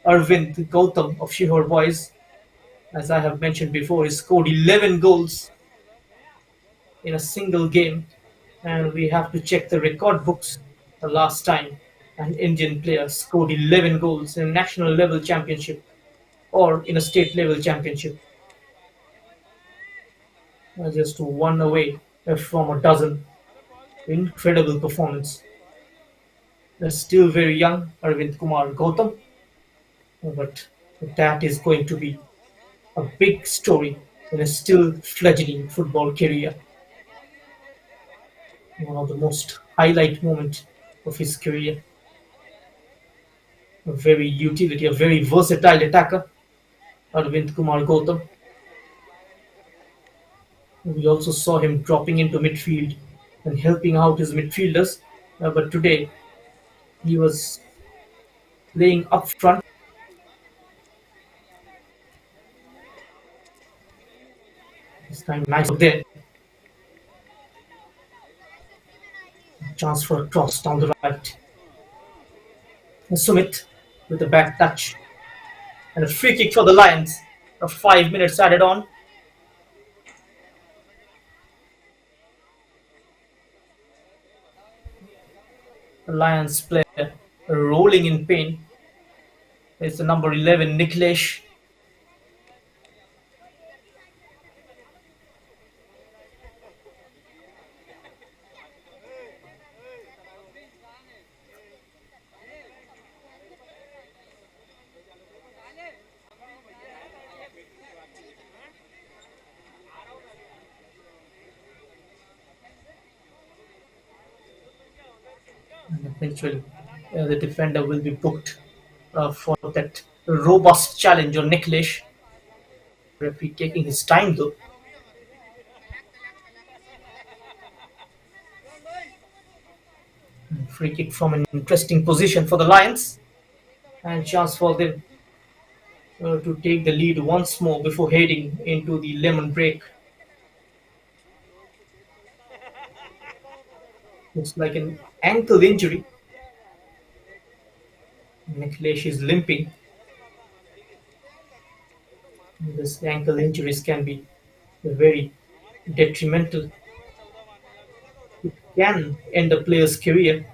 Arvind Gautam of Shihor Boys. As I have mentioned before, he scored 11 goals in a single game. And we have to check the record books the last time an Indian player scored 11 goals in a national level championship or in a state level championship. Just one away from a dozen. Incredible performance. They're still very young, Arvind Kumar Gautam, but that is going to be a big story in a still fledgling football career. One of the most highlight moments of his career. A very versatile attacker, Arvind Kumar Gautam. We also saw him dropping into midfield and helping out his midfielders. But today he was playing up front. This time nice there. Chance for a cross down the right. And Sumit with a back touch. And a free kick for the Lions. 5 minutes added on. The Lions player rolling in pain It's the number 11, Niklesh. And eventually, the defender will be booked for that robust challenge on Niklesh. Referee taking his time though. Free kick from an interesting position for the Lions, and chance for them to take the lead once more before heading into the lemon break. Looks like an ankle injury. Niklesh is limping. This ankle injuries can be very detrimental. It can end a player's career.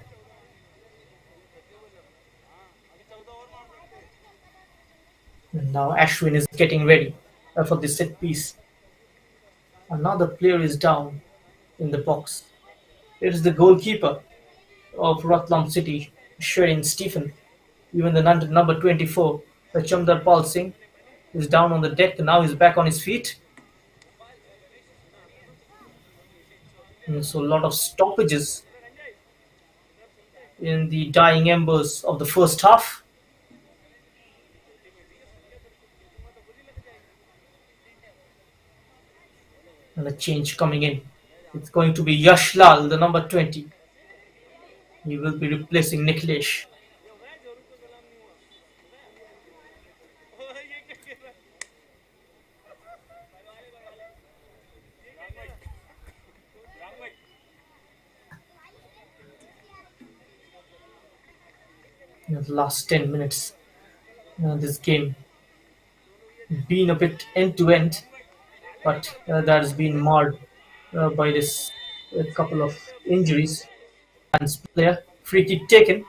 And now Ashwin is getting ready for the set piece. Another player is down in the box. It is the goalkeeper of Ratlam City, Sherin Stephen. Even the number 24, Chamdar Pal Singh, is down on the deck. Now he's back on his feet. And so a lot of stoppages in the dying embers of the first half. And a change coming in. It's going to be Yash Lal, the number 20. He will be replacing Niklesh. In the last 10 minutes, this game been a bit end to end, but that has been marred by this couple of injuries. And player free kick taken,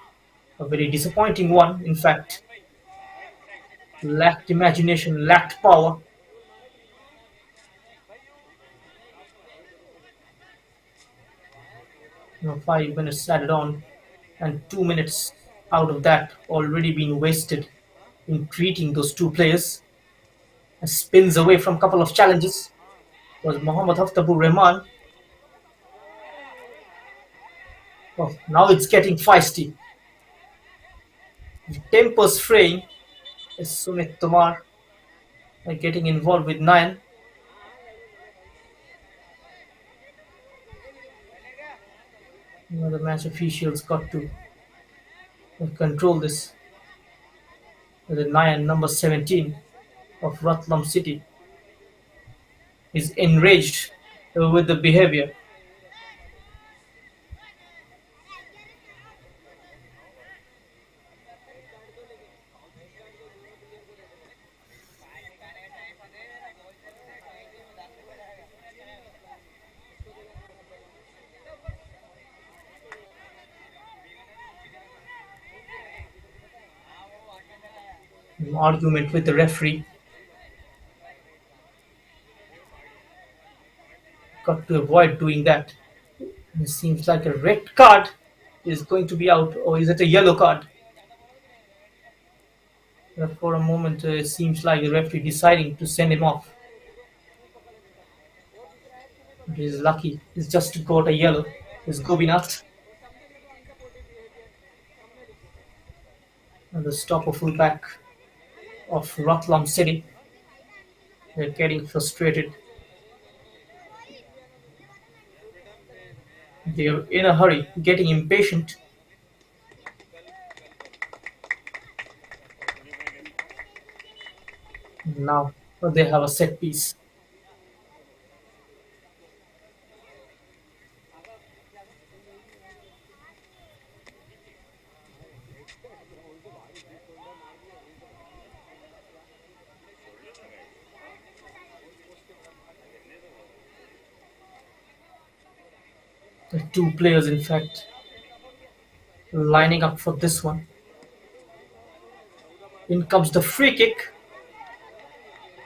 a very disappointing one. In fact, lacked imagination, lacked power. 5 minutes added on, and 2 minutes out of that already been wasted in treating those two players. Spins away from a couple of challenges was Mohammad Haftabur Rahman. Oh, now it's getting feisty. Tempers fraying. Sumit Tomar getting involved with Nayan. The match officials got to control this. The Nayan, number 17 of Ratlam City, is enraged with the behavior. An argument with the referee. Got to avoid doing that. It seems like a red card is going to be out, or is it a yellow card? For a moment, it seems like the referee deciding to send him off. But he's lucky. He's just got a yellow. It's Gobinath. And the stopper fullback of Ratlam City. They're getting frustrated. They're in a hurry, getting impatient. Now they have a set piece. The two players, in fact, lining up for this one. In comes the free kick.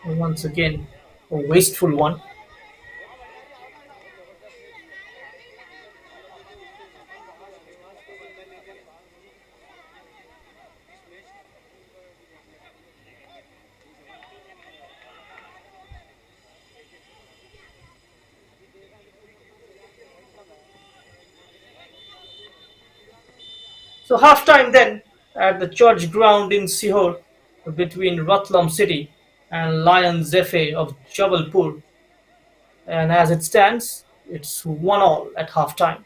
Once again, a wasteful one. So halftime then at the church ground in Sihor between Ratlam City and Lions FA of Jabalpur. And as it stands, it's 1-all at halftime.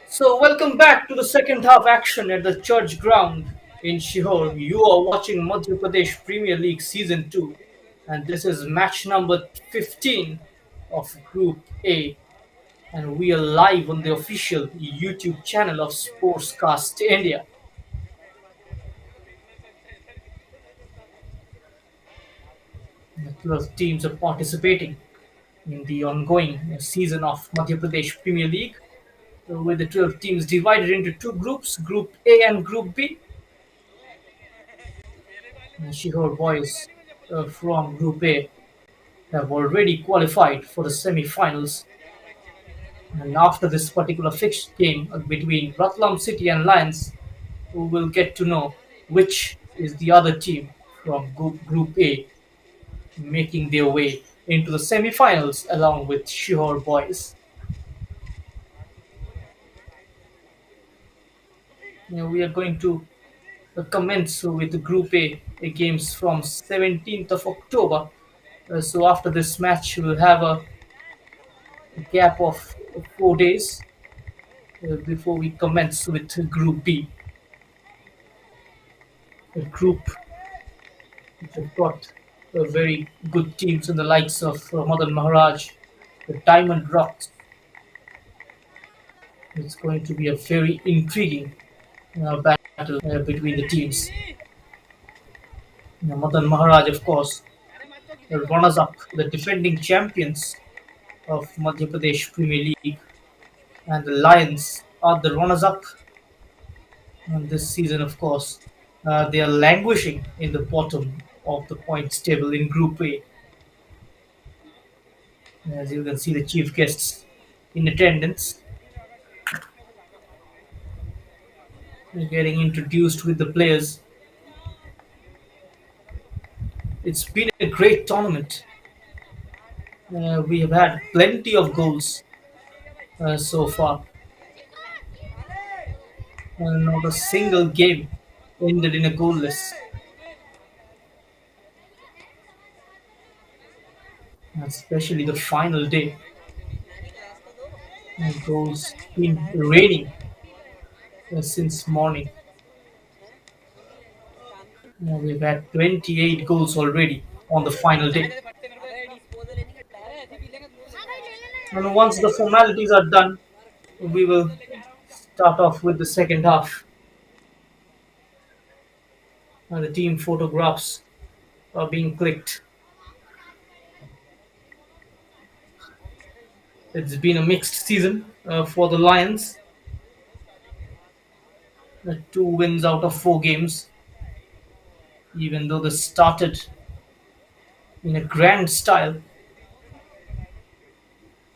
So, welcome back to the second half action at the church ground in Shihor. You are watching Madhya Pradesh Premier League Season 2, and this is match number 15 of Group A. And we are live on the official YouTube channel of Sportscast India. The 12 teams are participating in the ongoing season of Madhya Pradesh Premier League, with the 12 teams divided into two groups, Group A and Group B. Shihor boys from Group A have already qualified for the semi-finals, and after this particular fixed game between Ratlam City and Lions, we will get to know which is the other team from Group A making their way into the semi-finals along with Shihor boys. We are going to commence with the Group A games from 17th of October. So after this match, we'll have a gap of 4 days before we commence with Group B, a group which have got very good teams in the likes of Madan Maharaj, the Diamond Rocks. It's going to be a very intriguing battle between the teams. Madan Maharaj, of course, the runners-up, the defending champions of Madhya Pradesh Premier League, and the Lions are the runners-up this season. Of course, they are languishing in the bottom of the points table in Group A. As you can see, the chief guests in attendance getting introduced with the players. It's been a great tournament. We have had plenty of goals so far. Not a single game ended in a goalless. Especially the final day. Goals been raining since morning. We've had 28 goals already on the final day. And once the formalities are done, we will start off with the second half. The team photographs are being clicked. It's been a mixed season for the Lions. 2 wins out of 4 games, even though they started in a grand style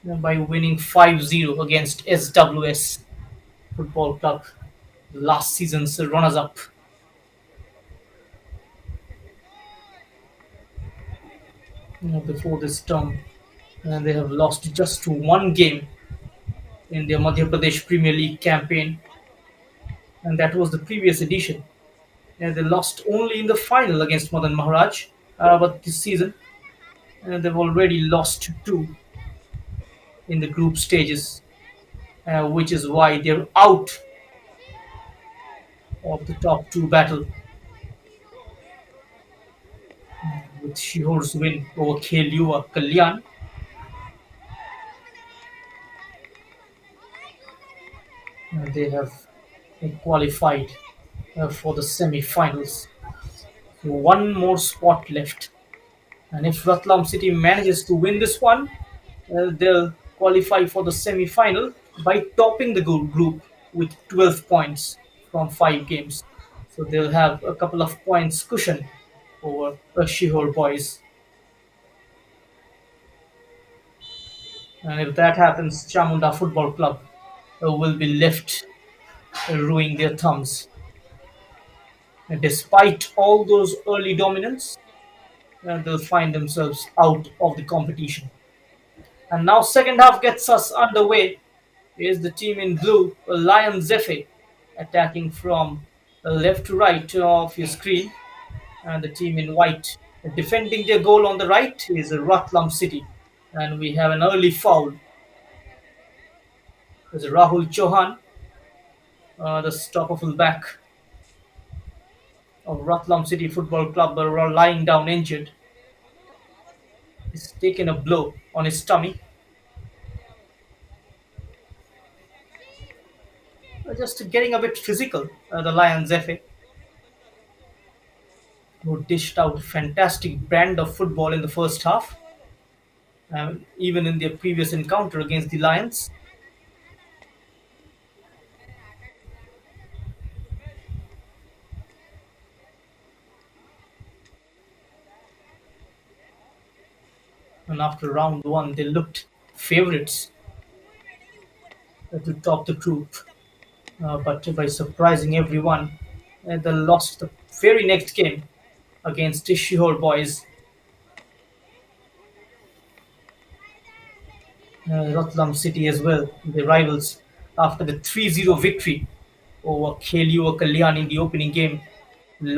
by winning 5-0 against SWS Football Club, last season's runners-up. Before this term, they have lost just 1 game in their Madhya Pradesh Premier League campaign, and that was the previous edition. They lost only in the final against Madan Maharaj, but this season they've already lost two in the group stages, which is why they're out of the top two battle. With Shihor's win over Khel Yuva Kalyan, they have qualified for the semi-finals. One more spot left, and if Ratlam City manages to win this one, they'll qualify for the semi-final by topping the group with 12 points from 5 games. So they'll have a couple of points cushion over Shihor boys. And if that happens, Chamunda Football Club will be left ruining their thumbs. And despite all those early dominance, they'll find themselves out of the competition. And now second half gets us underway. Here's the team in blue, Lion Zefe, attacking from left to right of your screen. And the team in white, defending their goal on the right, is Ratlam City. And we have an early foul There's Rahul Chauhan, the stopper fullback of Ratlam City Football Club, lying down injured. He's taken a blow on his stomach. Just getting a bit physical. The Lions FA, who dished out a fantastic brand of football in the first half, even in their previous encounter against the Lions. And after round one, they looked favourites to top the group. But by surprising everyone, they lost the very next game against Shihor boys, Ratlam City as well, the rivals, after the 3-0 victory over Kheliwa Kalyan in the opening game.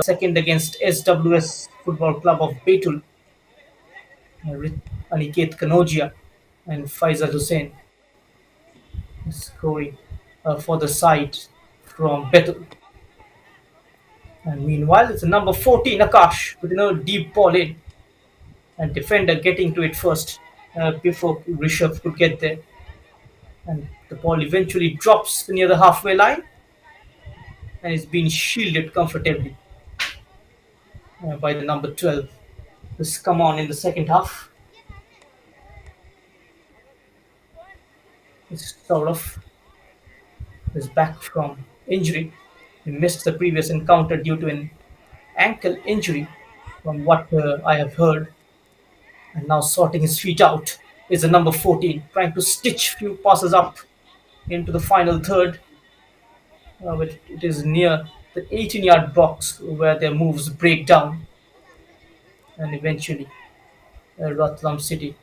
Second against SWS Football Club of Betul, Aniket Kanodia and Faisal Hussain scoring for the side from Betul. And meanwhile, it's number 14, Akash, with no deep ball in, and defender getting to it first before Rishabh could get there. And the ball eventually drops near the halfway line and is being shielded comfortably by the number 12. This come on in the second half. It's sort of is back from injury. He missed the previous encounter due to an ankle injury, from what I have heard. And now sorting his feet out is the number 14, trying to stitch few passes up into the final third. But it is near the 18-yard box where their moves break down, and eventually Ratlam City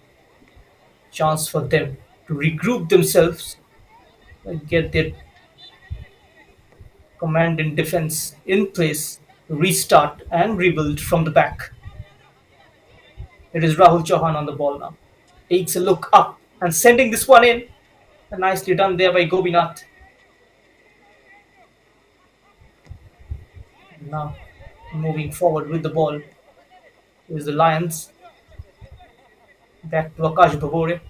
chance for them to regroup themselves and get their command and defense in place, restart and rebuild from the back. It is Rahul Chauhan on the ball now. Takes a look up and sending this one in. Nicely done there by Gobinath. Now moving forward with the ball is the Lions. Back to Akash Babore.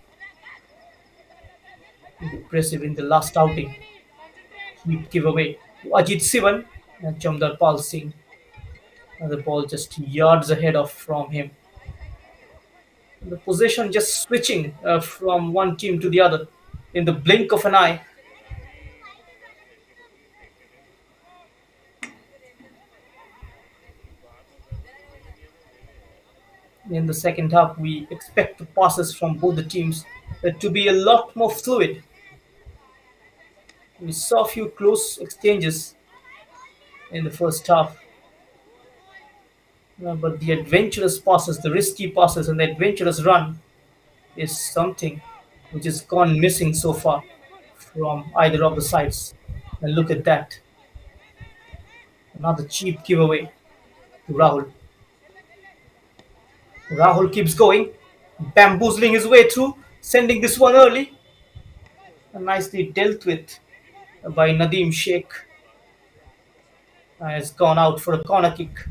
Impressive in the last outing. Keep giveaway to Ajit Sivan and Chamdar Pal Singh. And the ball just yards ahead of from him. The possession just switching from one team to the other in the blink of an eye. In the second half, we expect the passes from both the teams to be a lot more fluid. We saw a few close exchanges in the first half, but the adventurous passes, the risky passes, and the adventurous run is something which has gone missing so far from either of the sides. And look at that. Another cheap giveaway to Rahul. Rahul keeps going, bamboozling his way through, sending this one early. And nicely dealt with by Nadeem Sheikh. Has gone out for a corner kick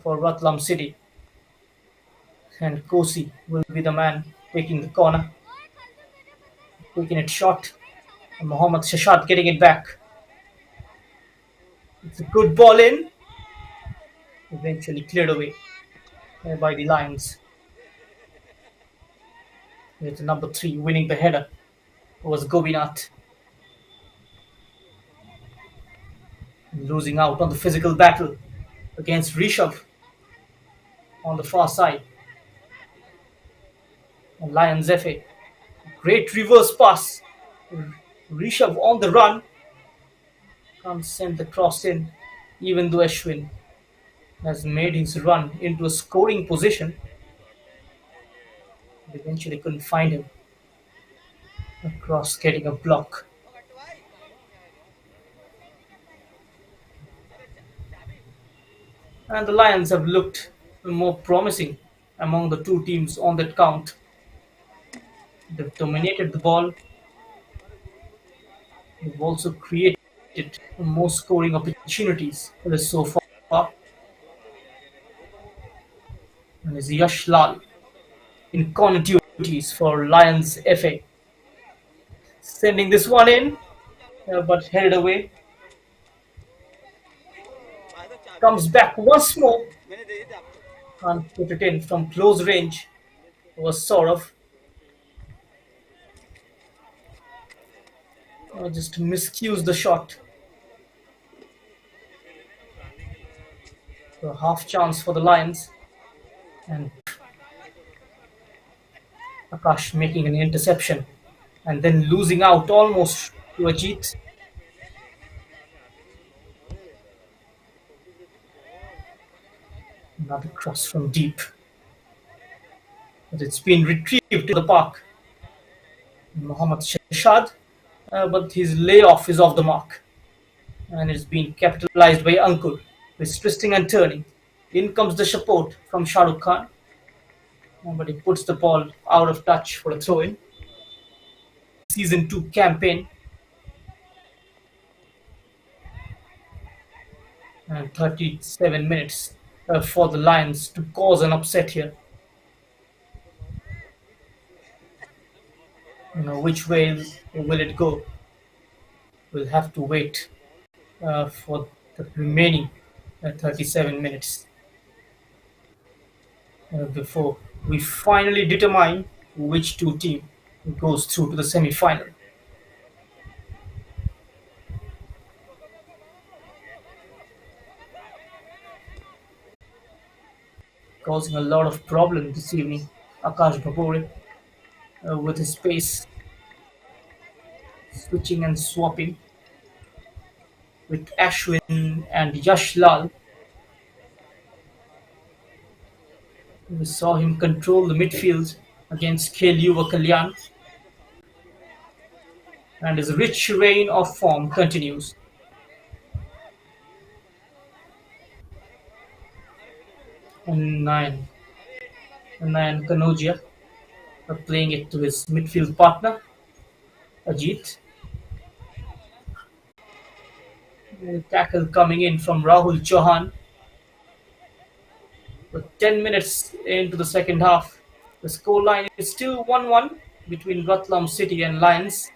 for Ratlam City. And Kosi will be the man taking the corner, taking it short. And Mohammad Shashat getting it back. It's a good ball in. Eventually cleared away by the Lions. With number 3 winning the header was Gobinath. Losing out on the physical battle against Rishabh on the far side. And Lions FA. Great reverse pass. Rishabh on the run. Can't send the cross in, even though Ashwin has made his run into a scoring position. Eventually couldn't find him. A cross getting a block. And the Lions have looked more promising among the two teams on that count. They've dominated the ball. They've also created more scoring opportunities so far. And is Yash Lal in corner duties for Lions FA. Sending this one in, but headed away. Comes back once more and put it in from close range. Was sort of just miscues the shot. So half chance for the Lions. And Akash making an interception and then losing out almost to Ajit. Another cross from deep. But it's been retrieved to the park. Mohammad Shashad, but his layoff is off the mark. And it's been capitalized by Ankur with twisting and turning. In comes the support from Shah Rukh Khan, but he puts the ball out of touch for a throw in. Season 2 campaign, and 37 minutes for the Lions to cause an upset here. Which way will it go? We'll have to wait for the remaining 37 minutes before we finally determine which two team goes through to the semi-final. Causing a lot of problem this evening. Akash Babore with his pace, switching and swapping with Ashwin and Yash Lal. We saw him control the midfield against Khel Yuva Kalyan, and his rich reign of form continues. And Nayan Kanodia playing it to his midfield partner, Ajit. Tackle coming in from Rahul Chauhan. With 10 minutes into the second half, the scoreline is still 1-1 between Ratlam City and Lions.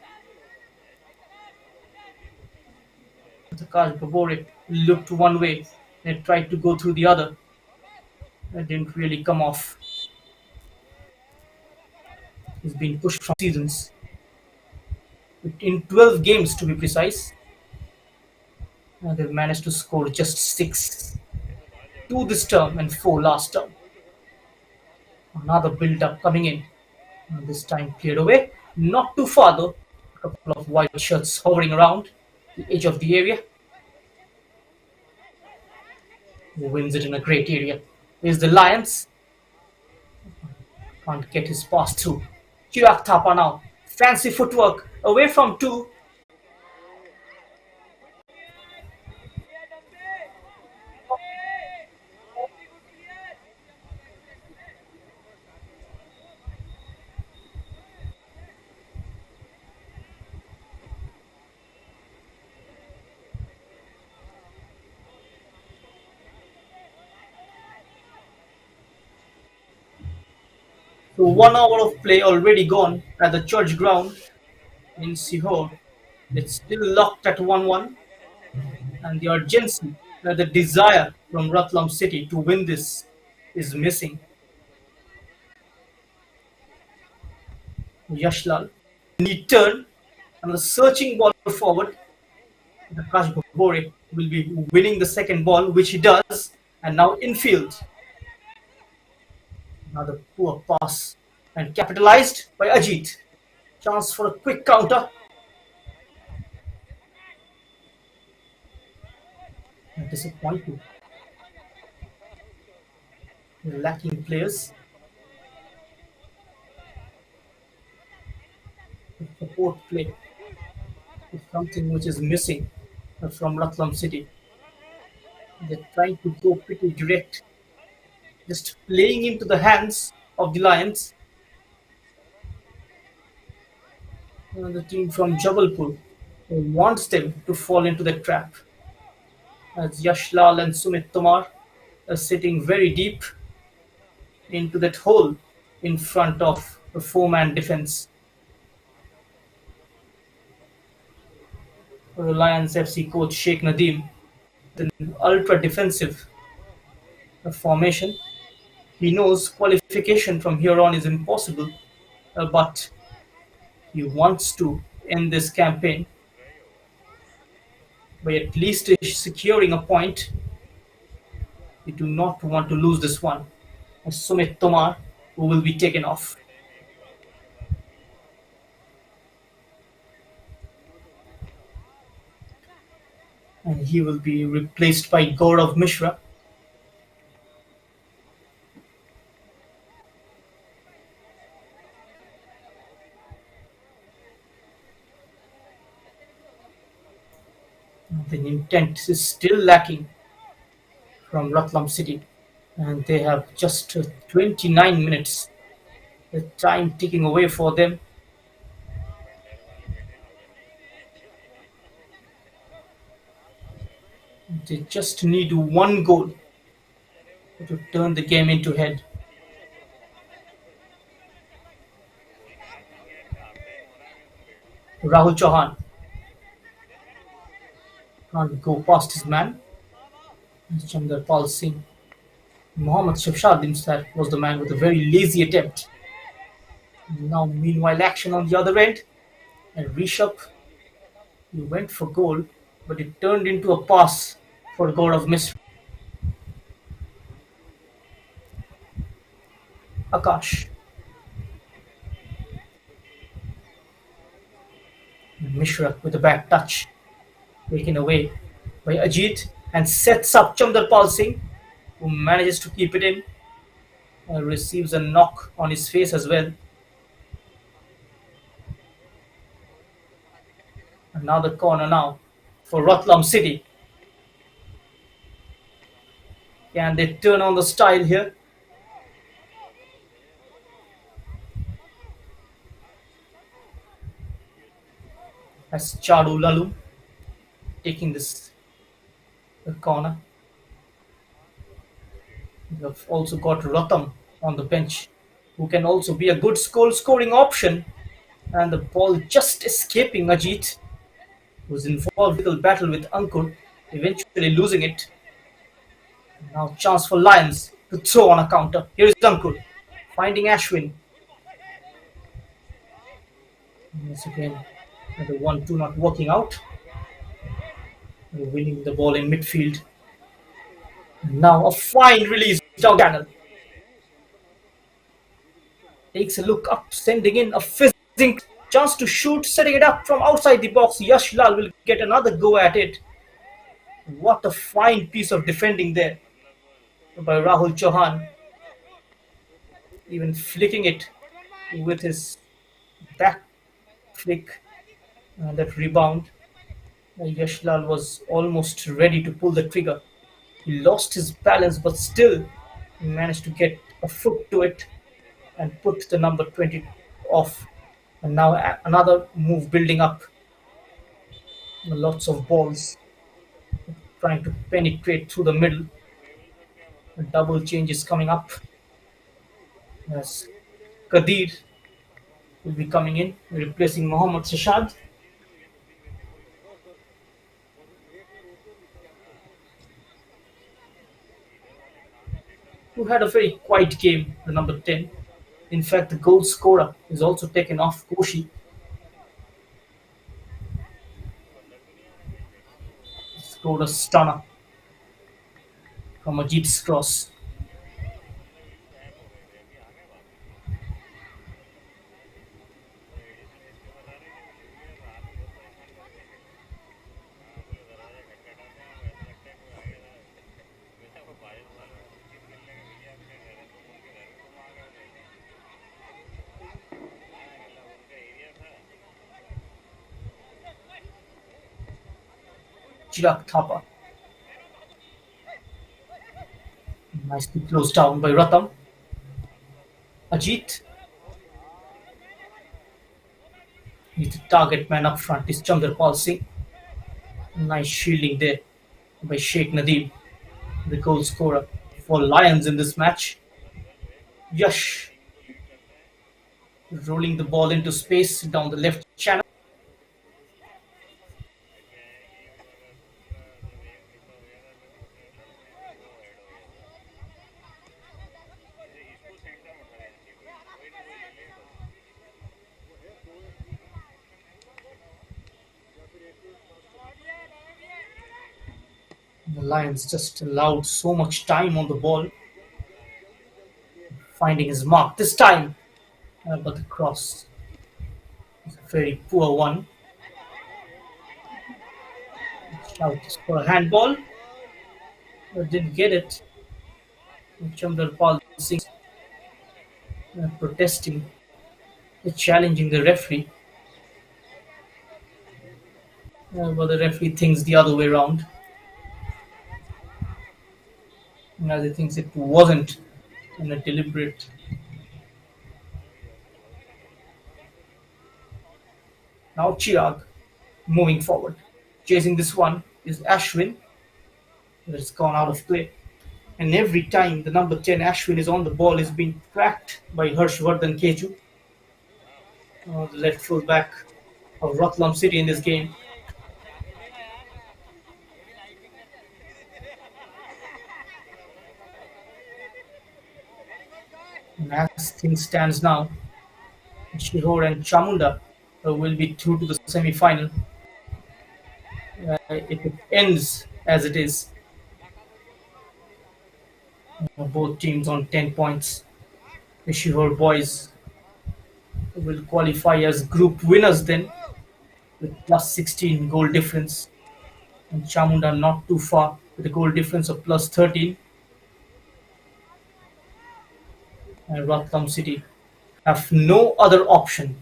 Akash Babore looked one way and tried to go through the other. It didn't really come off. He's been pushed from seasons. In 12 games to be precise, they've managed to score just 6. 2 this term and 4 last term. Another build-up coming in. And this time cleared away. Not too far though. A couple of white shirts hovering around the edge of the area. Who wins it in a great area. Here's the Lions. Can't get his pass through. Chirag Thapa now. Fancy footwork. Away from 2. So 1 hour of play already gone at the church ground in Sihor. It's still locked at 1-1, and the urgency, the desire from Ratlam City to win this is missing. Yashlal, neat turn, and the searching ball forward. Prakash Babore will be winning the second ball, which he does, and now infield. Another poor pass, and capitalized by Ajit. Chance for a quick counter. Disappointing. Lacking players. Support play is something which is missing from Ratlam City. They're trying to go pretty direct, just playing into the hands of the Lions. The team from Jabalpur wants them to fall into the trap, as Yashlal and Sumit Tomar are sitting very deep into that hole in front of the four-man defense. Reliance FC coach Sheikh Nadeem, an ultra-defensive formation. He knows qualification from here on is impossible, but he wants to end this campaign by at least securing a point. We do not want to lose this one. Sumit Tomar, who will be taken off, and he will be replaced by Gaurav Mishra. The intent is still lacking from Ratlam City, and they have just 29 minutes. The time ticking away for them. They just need one goal to turn the game into head. Rahul Chauhan can't go past his man. Chandrapal Singh. Mohammad Shafshad himself was the man with a very lazy attempt. Now, meanwhile, action on the other end. And Rishabh, he went for goal, but it turned into a pass for Gaurav Mishra. Akash. Mishra with a bad touch. Taken away by Ajit and sets up Chandrapal Singh, who manages to keep it in. Receives a knock on his face as well. Another corner now for Ratlam City. Can they turn on the style here? As Chadu Lalu taking this corner. We have also got Ratam on the bench, who can also be a good scoring option. And the ball just escaping Ajit, who's involved in a battle with Ankur, eventually losing it. Now chance for Lions to throw on a counter. Here is Ankur finding Ashwin. Once again, the 1-2 not working out. Winning the ball in midfield. Now a fine release down channel. Takes a look up, sending in a fizzing chance to shoot, setting it up from outside the box. Yash Lal will get another go at it. What a fine piece of defending there by Rahul Chauhan. Even flicking it with his back flick and that rebound. Yashlal was almost ready to pull the trigger. He lost his balance, but still he managed to get a foot to it and put the number 20 off. And now another move building up. Lots of balls trying to penetrate through the middle. A double change is coming up as Kadir will be coming in, replacing Mohammad Shashad. Who had a very quiet game, the number 10. In fact, the goal scorer is also taken off. Koshi scored a stunner from Ajit's cross. Chirag Thapa. Nicely closed down by Ratam. Ajit He's the target man up front is Chandrapal Singh. Nice shielding there by Sheikh Nadeem, the goal scorer for Lions in this match. Yash rolling the ball into space down the left channel. The Lions just allowed so much time on the ball, finding his mark this time. But the cross is a very poor one. Shout for a handball, but didn't get it. Chandrapal Singh protesting, challenging the referee, but the referee thinks the other way around, as he thinks it wasn't in a deliberate. Now Chirag moving forward. Chasing this one is Ashwin, but it's gone out of play. And every time the number 10 Ashwin is on the ball is being cracked by Harshvardhan Keju, the left full back of Ratlam City in this game. And as things stands now, Shihor and Chamunda will be through to the semi-final. If it ends as it is, both teams on 10 points. The Shihor boys will qualify as group winners then with plus 16 goal difference. And Chamunda not too far with a goal difference of plus 13. And Ratlam City have no other option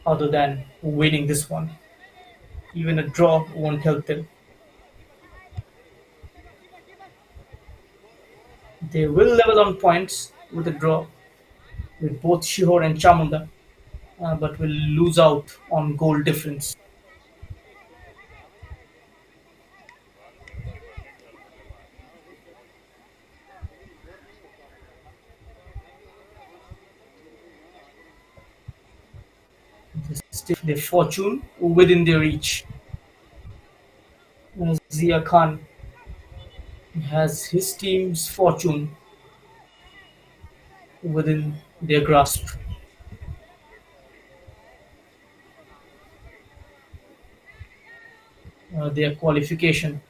other than winning this one. Even a draw won't help them. They will level on points with a draw with both Shihor and Chamunda, but will lose out on goal difference. Still their fortune within their reach. Zia Khan has his team's fortune within their grasp. Their qualification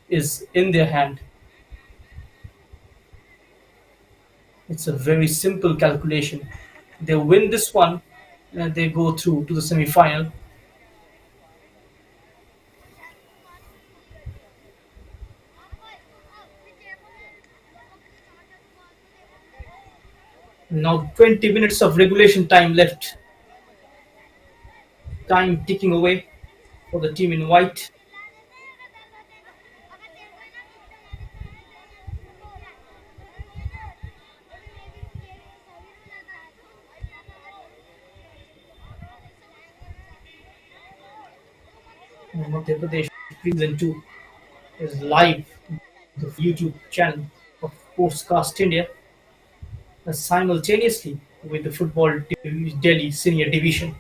is in their hand. It's a very simple calculation. They win this one, and they go through to the semi-final. Now 20 minutes of regulation time left. Time ticking away for the team in white. Madhya Pradesh Season 2 is live on the YouTube channel of Sportscast India simultaneously with the Football Delhi Senior Division.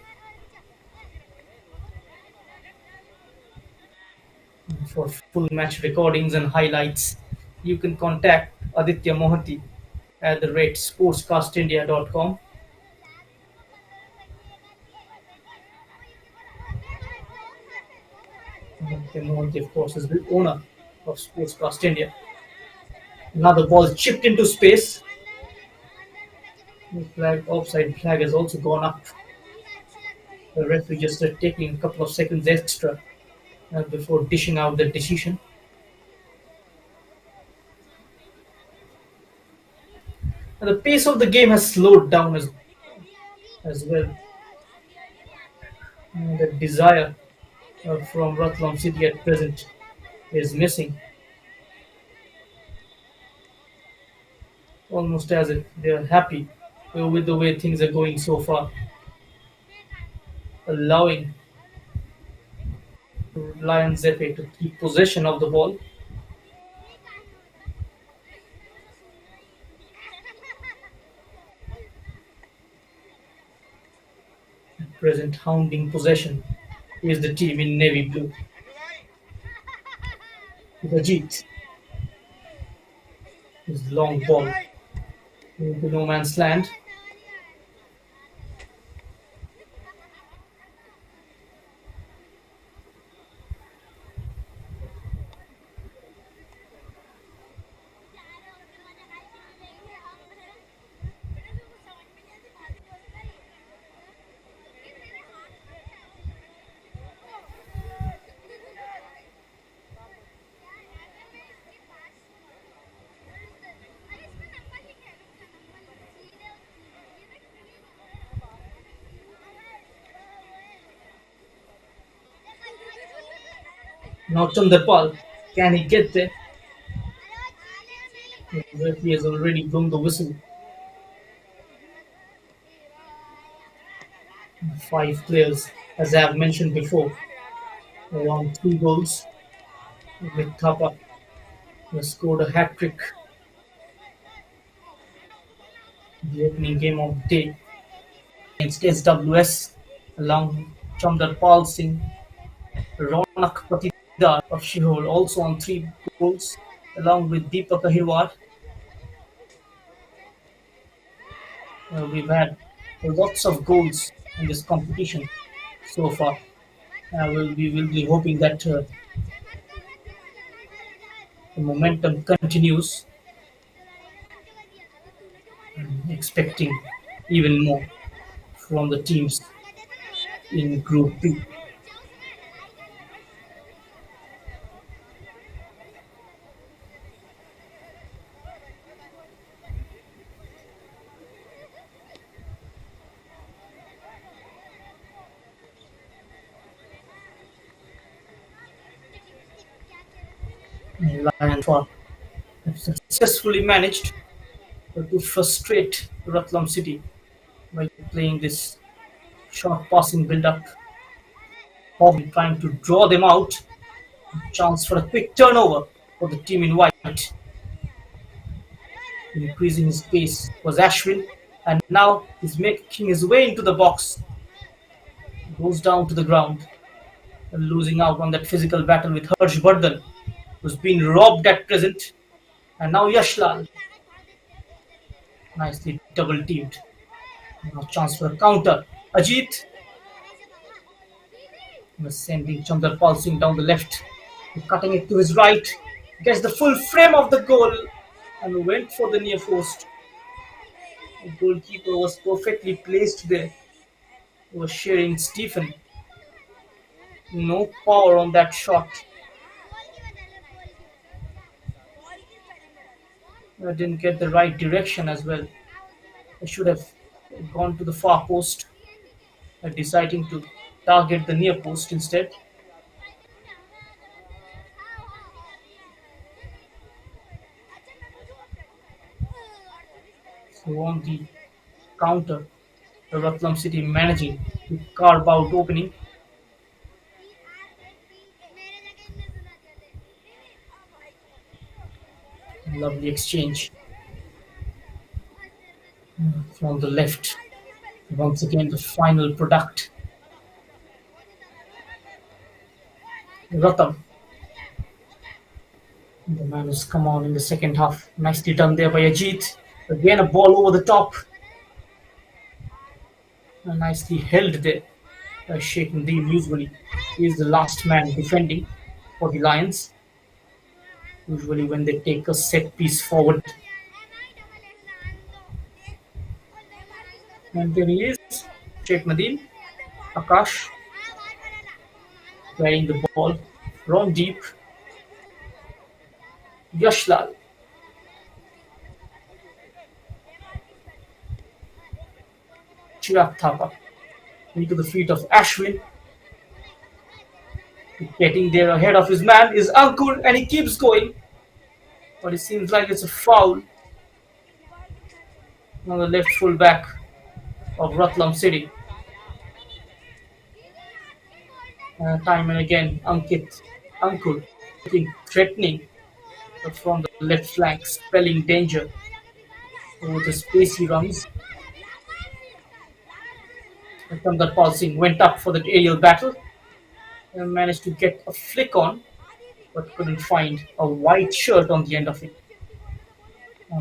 For full match recordings and highlights, you can contact Aditya Mohanty at the rate sportscastindia.com. Aditya Mohanty, of course, is the owner of Sportscast India. Another ball chipped into space. The offside flag has also gone up. The referee just taking a couple of seconds extra before dishing out the decision. And the pace of the game has slowed down as well. And the desire from Ratlam City at present is missing. Almost as if they are happy with the way things are going so far. allowing Lions FA to keep possession of the ball. At present, hounding possession is the team in navy blue. Rajit, his long ball into no man's land. Now Chandrapal, can he get there? The referee has already blown the whistle. Five players, as I have mentioned before, around three goals. With Thapa, who has scored a hat trick in the opening game of the day against SWS, along Chandrapal Singh, Ronak Patidar of Shihol also on three goals, along with Deepak Ahirwar. We've had lots of goals in this competition so far. We will be hoping that the momentum continues, expecting even more from the teams in Group B. Lions have successfully managed to frustrate Ratlam City by playing this short passing build-up, Hobby trying to draw them out. Chance for a quick turnover for the team in white. Increasing his pace was Ashwin, and now he's making his way into the box. Goes down to the ground, losing out on that physical battle with Harsh Bardhan, who's been robbed at present. And now Yashlal, nicely double teamed. Now chance for a counter. Ajit was sending Chandrapal Singh down the left, cutting it to his right, gets the full frame of the goal and went for the near post. The goalkeeper was perfectly placed there. He was sharing Stephen. No power on that shot. I didn't get the right direction as well. I should have gone to the far post, deciding to target the near post instead. So on the counter, the Ratlam City managing to carve out opening. Lovely exchange from the left. Once again, the final product. Ratam, the man who's come on in the second half. Nicely done there by Ajit. Again, a ball over the top. Nicely held there by Sheikh Nadeem. Usually, he is the last man defending for the Lions. Usually, when they take a set piece forward. And there he is, Sheikh Nadeem. Akash carrying the ball from deep. Yashlal. Chirag Thapa into the feet of Ashwin. Getting there ahead of his man is Ankur, and he keeps going. But it seems like it's a foul on the left full back of Ratlam City. Time and again, Uncle, looking threatening from the left flank, spelling danger with his pacey runs. From that pulsing went up for that aerial battle and managed to get a flick on, but couldn't find a white shirt on the end of it.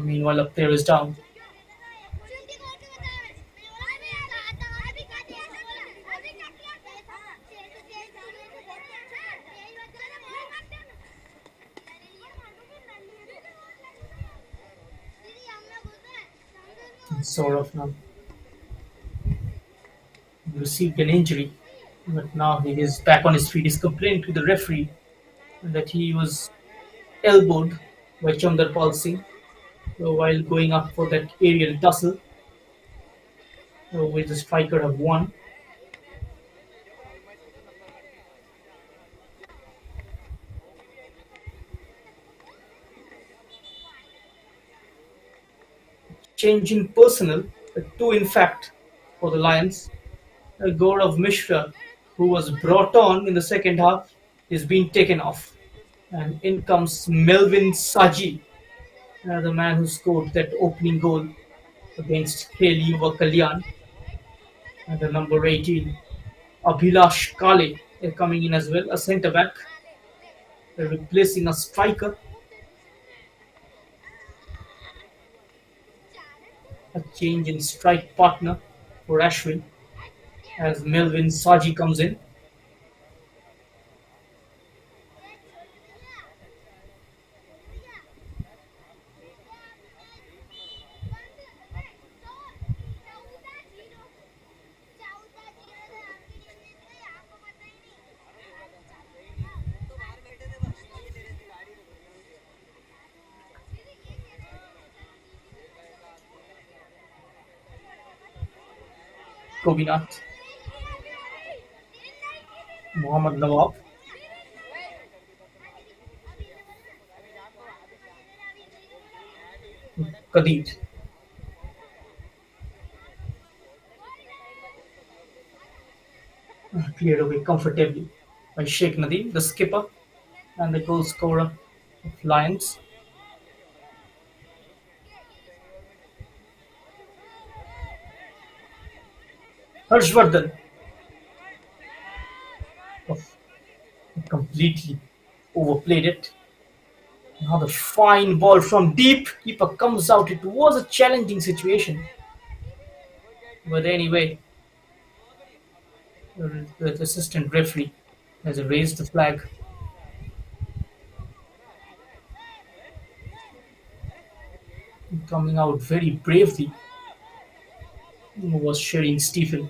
Meanwhile, a player is down. Sort of now received an injury, but now he is back on his feet. He's complaining to the referee that he was elbowed by Chandar Pal Singh while going up for that aerial tussle, which the striker have won. Changing personnel, two in fact, for the Lions. Gaurav Mishra, who was brought on in the second half, is being taken off. And in comes Melvin Saji, the man who scored that opening goal against Khel Yuva Kalyan, and the number 18. Abhilash Kale coming in as well, a centre back, replacing a striker. A change in strike partner for Ashwin as Melvin Saji comes in. Gobinath, Mohammad Nawab, Kadeed cleared away comfortably by Sheikh Nadeem, the skipper and the goal scorer of Lions. Harshvardhan of completely overplayed it. Another fine ball from deep. Keeper comes out. It was a challenging situation. But anyway, the assistant referee has raised the flag. Coming out very bravely was Shering Stephen.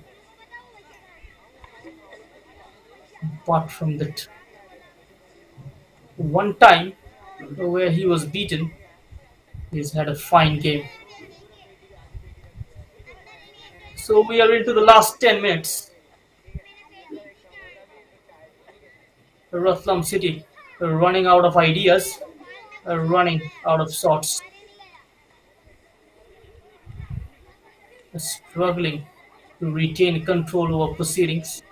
Apart from that one time where he was beaten, he's had a fine game. So we are into the last 10 minutes. Ratlam City running out of ideas, running out of sorts, struggling to retain control over proceedings.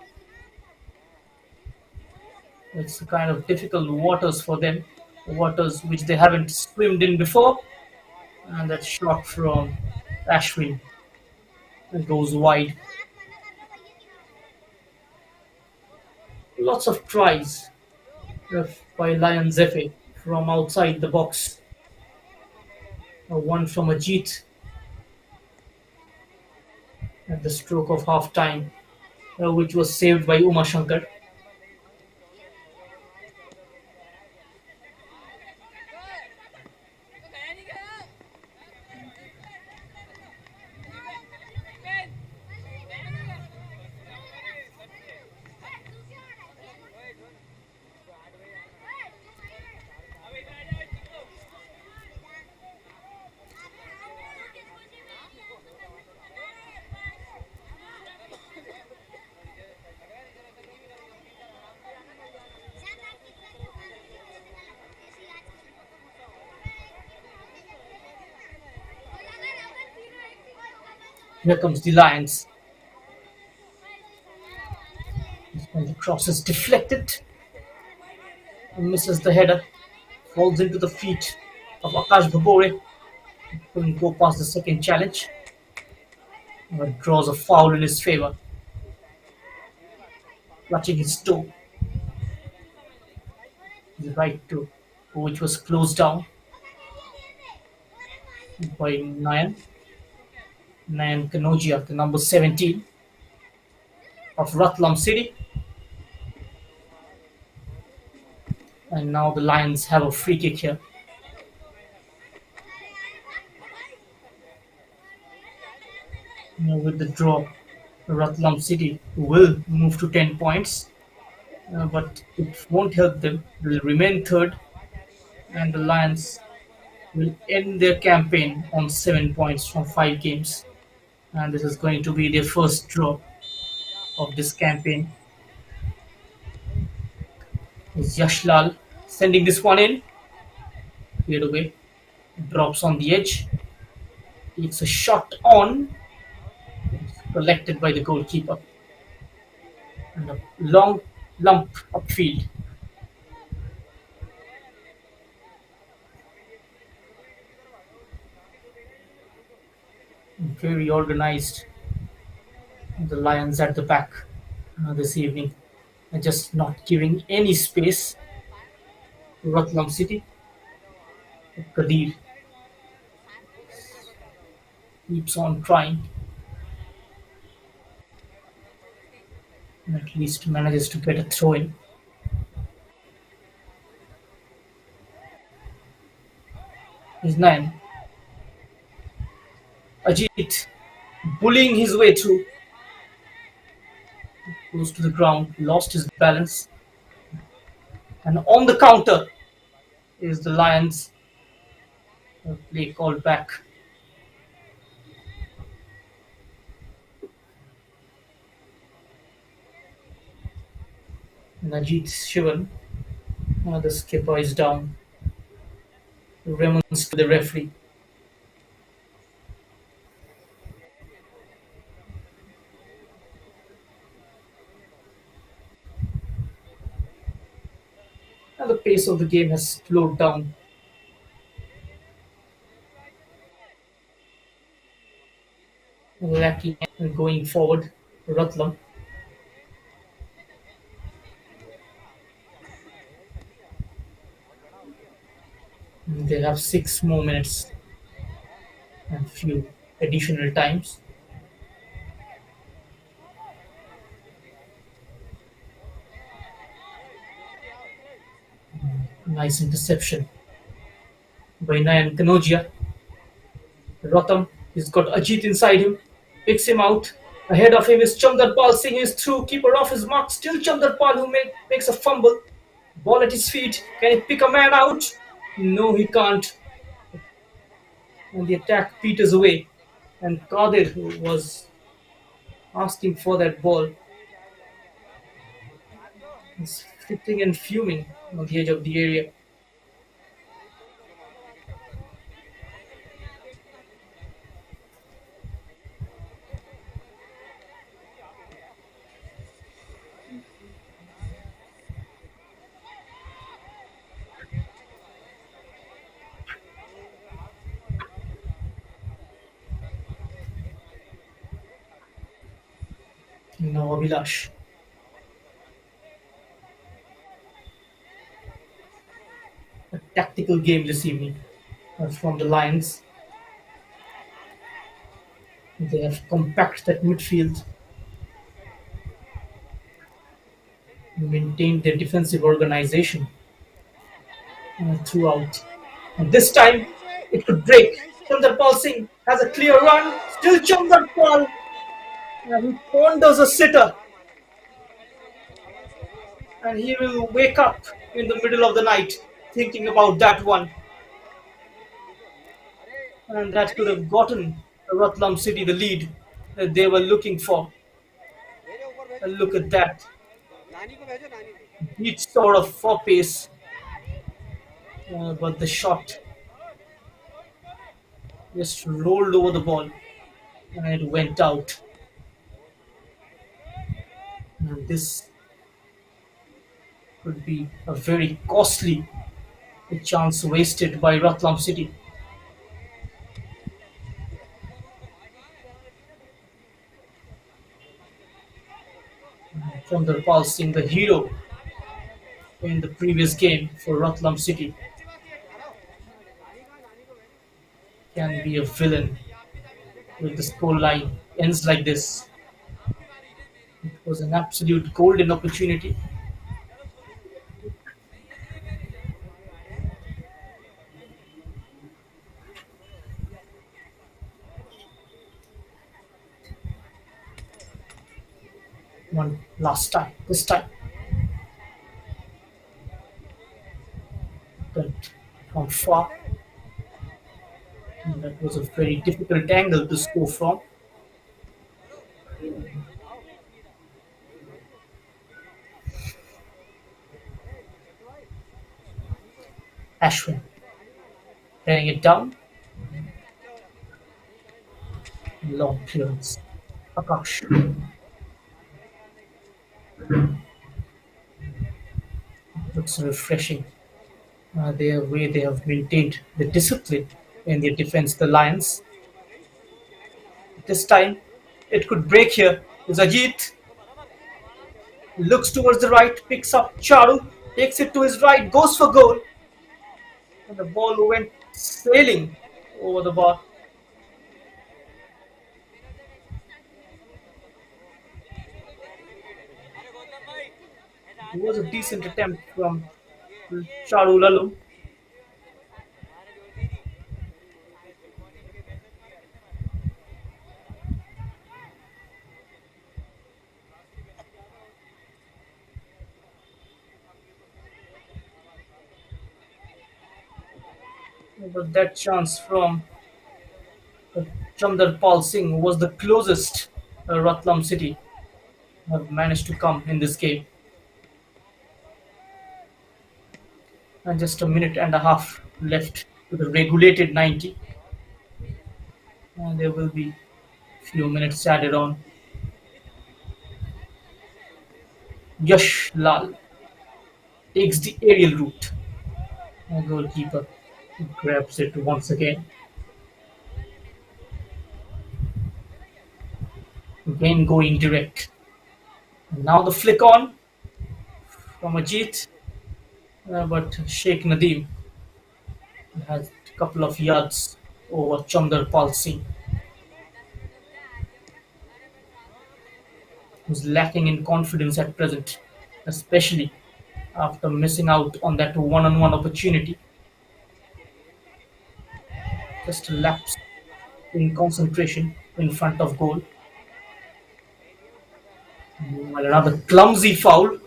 It's a kind of difficult waters for them, waters which they haven't swimmed in before. And that shot from Ashwin goes wide. Lots of tries by Lion Zefe from outside the box. One from Ajit at the stroke of half time, which was saved by Uma Shankar. Here comes the Lions. And the cross is deflected and misses the header, falls into the feet of Akash Babore. Couldn't go past the second challenge, but draws a foul in his favour, clutching his toe. His right toe, which was closed down by Nayan Kanojia, the number 17 of Ratlam City. And now the Lions have a free kick here. With the draw, Ratlam City will move to 10 points, but it won't help them. They'll remain third, and the Lions will end their campaign on 7 points from 5 games. And this is going to be their first draw of this campaign. Is Yashlal sending this one in? Cleared away, drops on the edge, takes a shot on, collected by the goalkeeper, and a long lump upfield. Very organized. The Lions at the back this evening, just not giving any space to Ratlam City. Kadir keeps on trying and at least manages to get a throw in. His nine. Ajit bullying his way through, goes to the ground, lost his balance, and on the counter is the Lions play called back. Najit Shivan, the skipper, is down. Remonstrates to the referee. And the pace of the game has slowed down. Lacking going forward, Ratlam. They have 6 more minutes and few additional times. Nice interception by Nayan Kanojia. Rotam, he's got Ajit inside him, picks him out. Ahead of him is Chandarpal Singh, is through, keeper off his mark. Still Chandarpal who makes a fumble. Ball at his feet. Can he pick a man out? No, he can't. And the attack peters away. And Kadir, who was asking for that ball, is fitting and fuming on the edge of the area. Now Abhilash. A tactical game this evening from the Lions. They have compacted that midfield, maintained their defensive organization throughout. And this time, it could break. Chandarpal Singh has a clear run. Still Chandarpal. And he ponders a sitter. And he will wake up in the middle of the night thinking about that one. And that could have gotten Ratlam City the lead that they were looking for. And look at that. Beat sort of for pace. But the shot just rolled over the ball and it went out. And this Could be a very costly chance wasted by Ratlam City. Chandrapal Singh, the hero in the previous game for Ratlam City, can be a villain if the scoreline ends like this. It was an absolute golden opportunity. One last time, this time, but from far. And that was a very difficult angle to score from. Ashwin tearing it down. Long clearance. Akash. Looks refreshing. Their way they have maintained the discipline in their defense. The Lions. This time, it could break here. Ajit looks towards the right, picks up Charu, takes it to his right, goes for goal. And the ball went sailing over the bar. It was a decent attempt from Charu Lalu. But that chance from Chandrapal Singh was the closest Ratlam City have managed to come in this game. And just a minute and a half left to the regulated 90. And there will be few minutes added on. Yash Lal takes the aerial route. The goalkeeper grabs it once again. Again going direct. And now the flick on from Ajit. But Sheikh Nadeem has a couple of yards over Chandrapal Singh, who's lacking in confidence at present, especially after missing out on that one-on-one opportunity. Just a lapse in concentration in front of goal. Well, another clumsy foul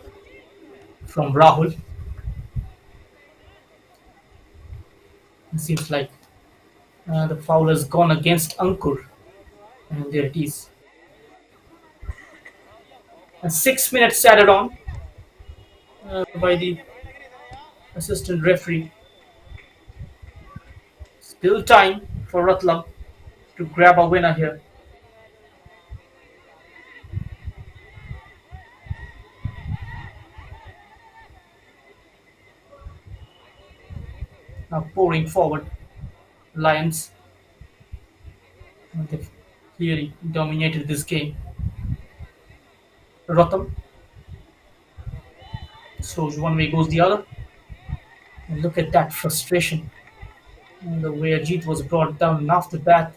from Rahul. It seems like the foul has gone against Ankur. And there it is. And 6 minutes added on by the assistant referee. Still time for Ratlam to grab a winner here. Now pouring forward. Lions. They've clearly dominated this game. Ratlam slows one way, goes the other. And look at that frustration. And the way Ajit was brought down after that.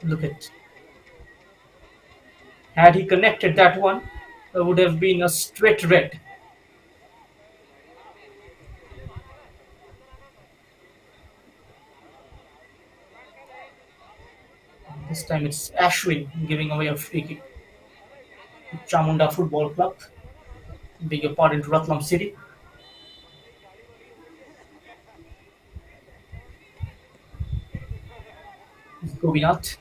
Look at. Had he connected that one, it would have been a straight red. This time it's Ashwin giving away a free kick. Chamunda Football Club. Beg your pardon to Ratlam City. Govinath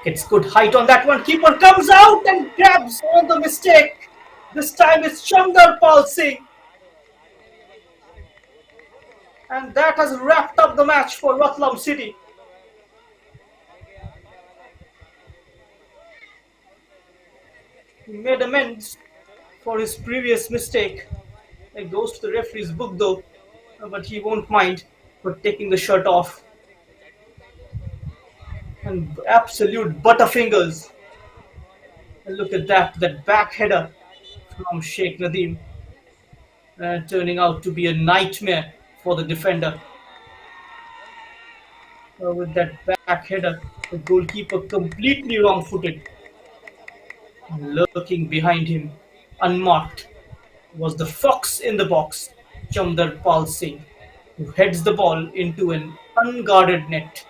gets good height on that one. Keeper comes out and grabs on the mistake. This time it's Chandrapal Singh. And that has wrapped up the match for Ratlam City. He made amends for his previous mistake. It goes to the referee's book though, but he won't mind for taking the shirt off. And absolute butterfingers. And look at that back header from Sheikh Nadim, turning out to be a nightmare for the defender. With that back header, the goalkeeper completely wrong-footed, lurking behind him, unmarked, was the fox in the box, Chamdar Pal Singh, who heads the ball into an unguarded net.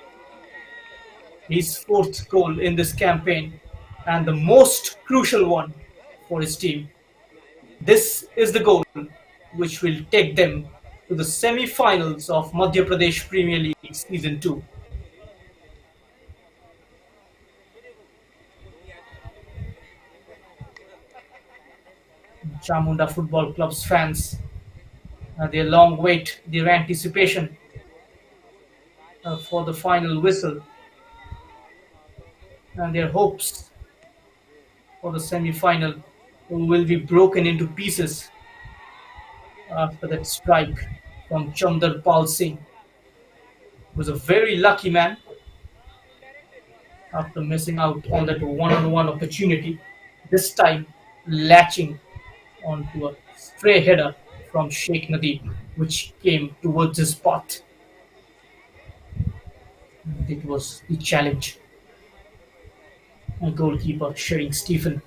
His fourth goal in this campaign, and the most crucial one for his team. This is the goal which will take them to the semi-finals of Madhya Pradesh Premier League Season 2. Chamunda Football Club's fans, their long wait, their anticipation for the final whistle, and their hopes for the semi-final will be broken into pieces after that strike from Chamdar Pal Singh, who was a very lucky man after missing out on that one-on-one opportunity, this time latching onto a stray header from Sheikh Nadeem, which came towards his path. And it was the challenge. And goalkeeper Shering Stephen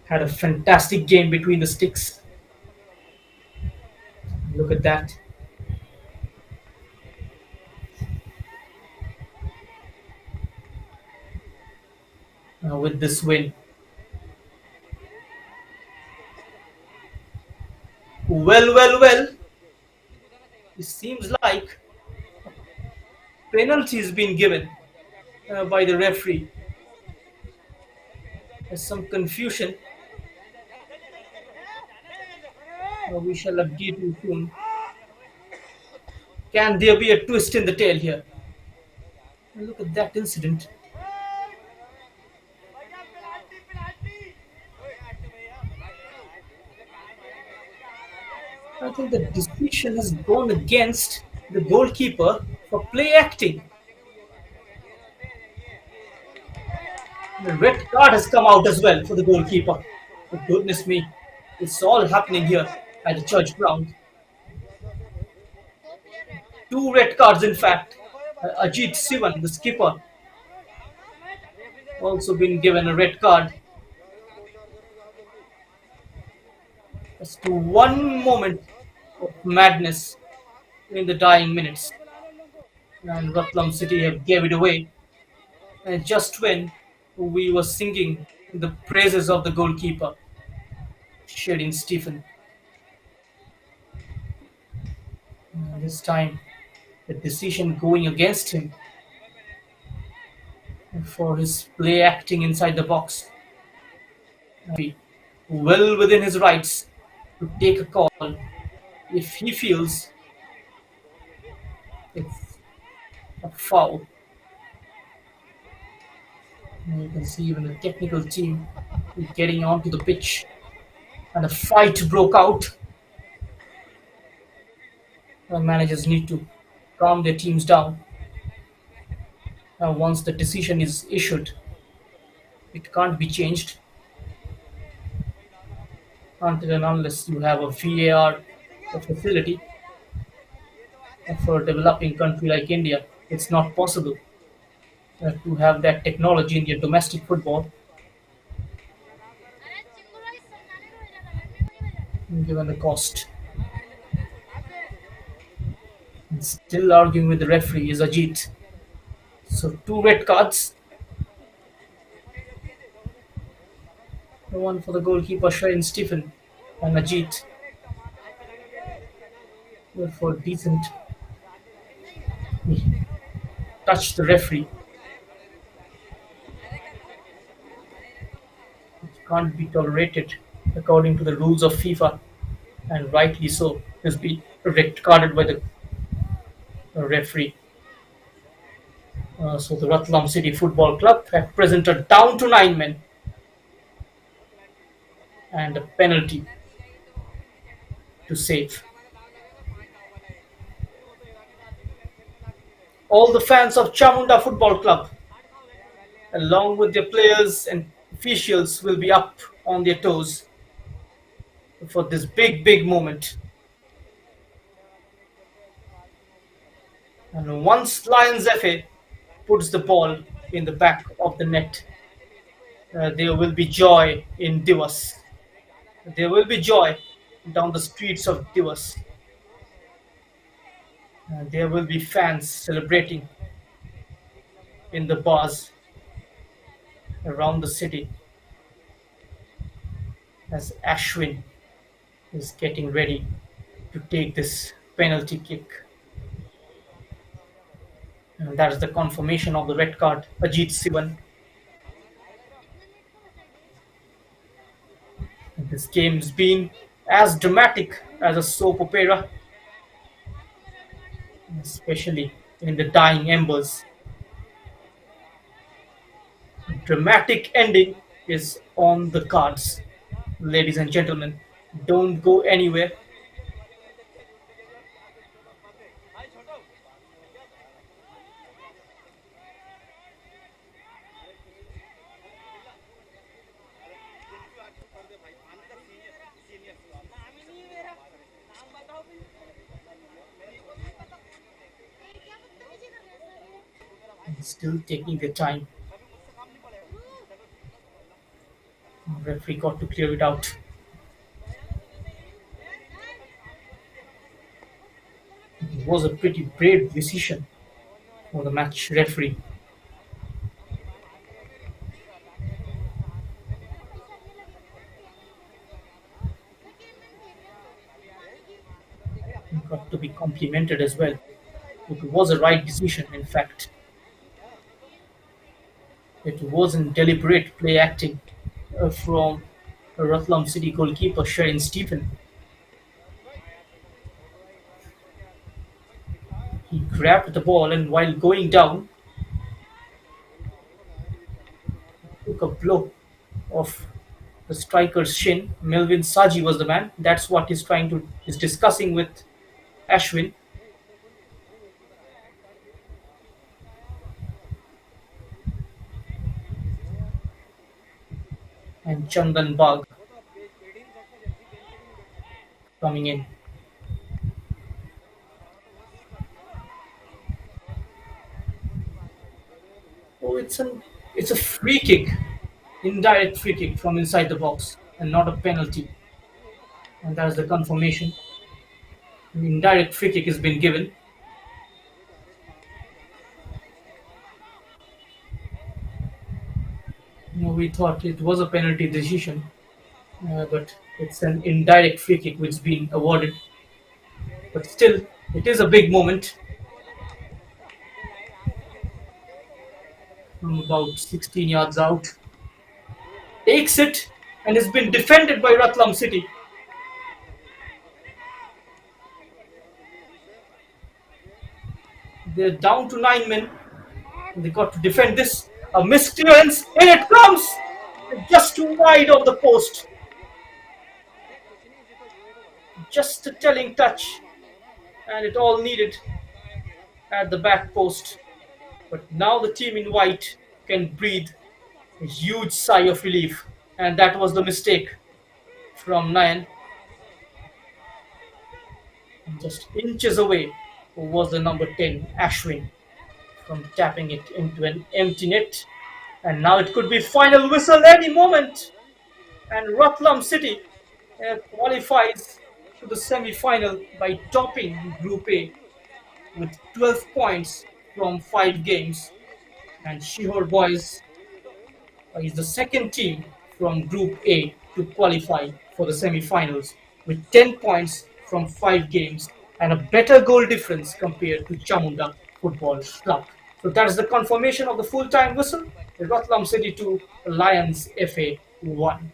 had a fantastic game between the sticks. Look at that. With this win, well, it seems like penalty has been given by the referee. There's some confusion. We shall update you soon. Can there be a twist in the tail here? Look at that incident. I think the decision has gone against the goalkeeper for play acting. The red card has come out as well for the goalkeeper. Oh, goodness me, it's all happening here at the church ground. Two red cards, in fact. Ajit Sivan, the skipper, also been given a red card. Just to one moment of madness in the dying minutes. And Ratlam City have gave it away. And just when we were singing the praises of the goalkeeper, Shading Stephen. This time, the decision going against him for his play acting inside the box. Be well within his rights to take a call if he feels it's a foul. And you can see even the technical team getting onto the pitch, and a fight broke out. The managers need to calm their teams down. Once the decision is issued, it can't be changed until and unless you have a VAR facility. For a developing country like India, it's not possible to have that technology in your domestic football, given the cost. And still arguing with the referee is Ajit. So two red cards. The one for the goalkeeper Shahin Stephen, and Ajit for decent touch the referee. It can't be tolerated according to the rules of FIFA, and rightly so. Has been red carded by the referee. So the Ratlam City Football Club at present are down to 9 men, and a penalty to save. All the fans of Chamunda Football Club, along with their players and officials, will be up on their toes for this big, big moment. And once Lions FA puts the ball in the back of the net, there will be joy in Divas. There will be joy down the streets of Divas. There will be fans celebrating in the bars around the city as Ashwin is getting ready to take this penalty kick. And that is the confirmation of the red card. Ajit Sivan. This game's been as dramatic as a soap opera, especially in the dying embers. A dramatic ending is on the cards. Ladies and gentlemen, don't go anywhere. Still taking their time. Referee got to clear it out. It was a pretty brave decision for the match referee. He got to be complimented as well. It was a right decision, in fact. It wasn't deliberate play acting from Ratlam City goalkeeper Sharon Stephen. He grabbed the ball and while going down, took a blow of the striker's shin. Melvin Saji was the man. That's what he's discussing with Ashwin. And Chandan Bagh coming in. Oh, it's a free kick, indirect free kick from inside the box, and not a penalty. And that's the confirmation. An indirect free kick has been given. We thought it was a penalty decision, but it's an indirect free kick which has been awarded. But still, it is a big moment from about 16 yards out. Takes it and has been defended by Ratlam City. They're down to 9 men. They got to defend this. A misclearance, and it comes just too wide of the post. Just a telling touch, and it all needed at the back post. But now the team in white can breathe a huge sigh of relief, and that was the mistake from Nayan. Just inches away was the number 10, Ashwin, from tapping it into an empty net. And now it could be final whistle any moment. And Ratlam City qualifies to the semi-final by topping Group A with 12 points from 5 games. And Shihor Boys is the second team from Group A to qualify for the semi-finals with 10 points from 5 games and a better goal difference compared to Chamunda Football Club. So that is the confirmation of the full-time whistle. Ratlam City 2, Lions FA 1.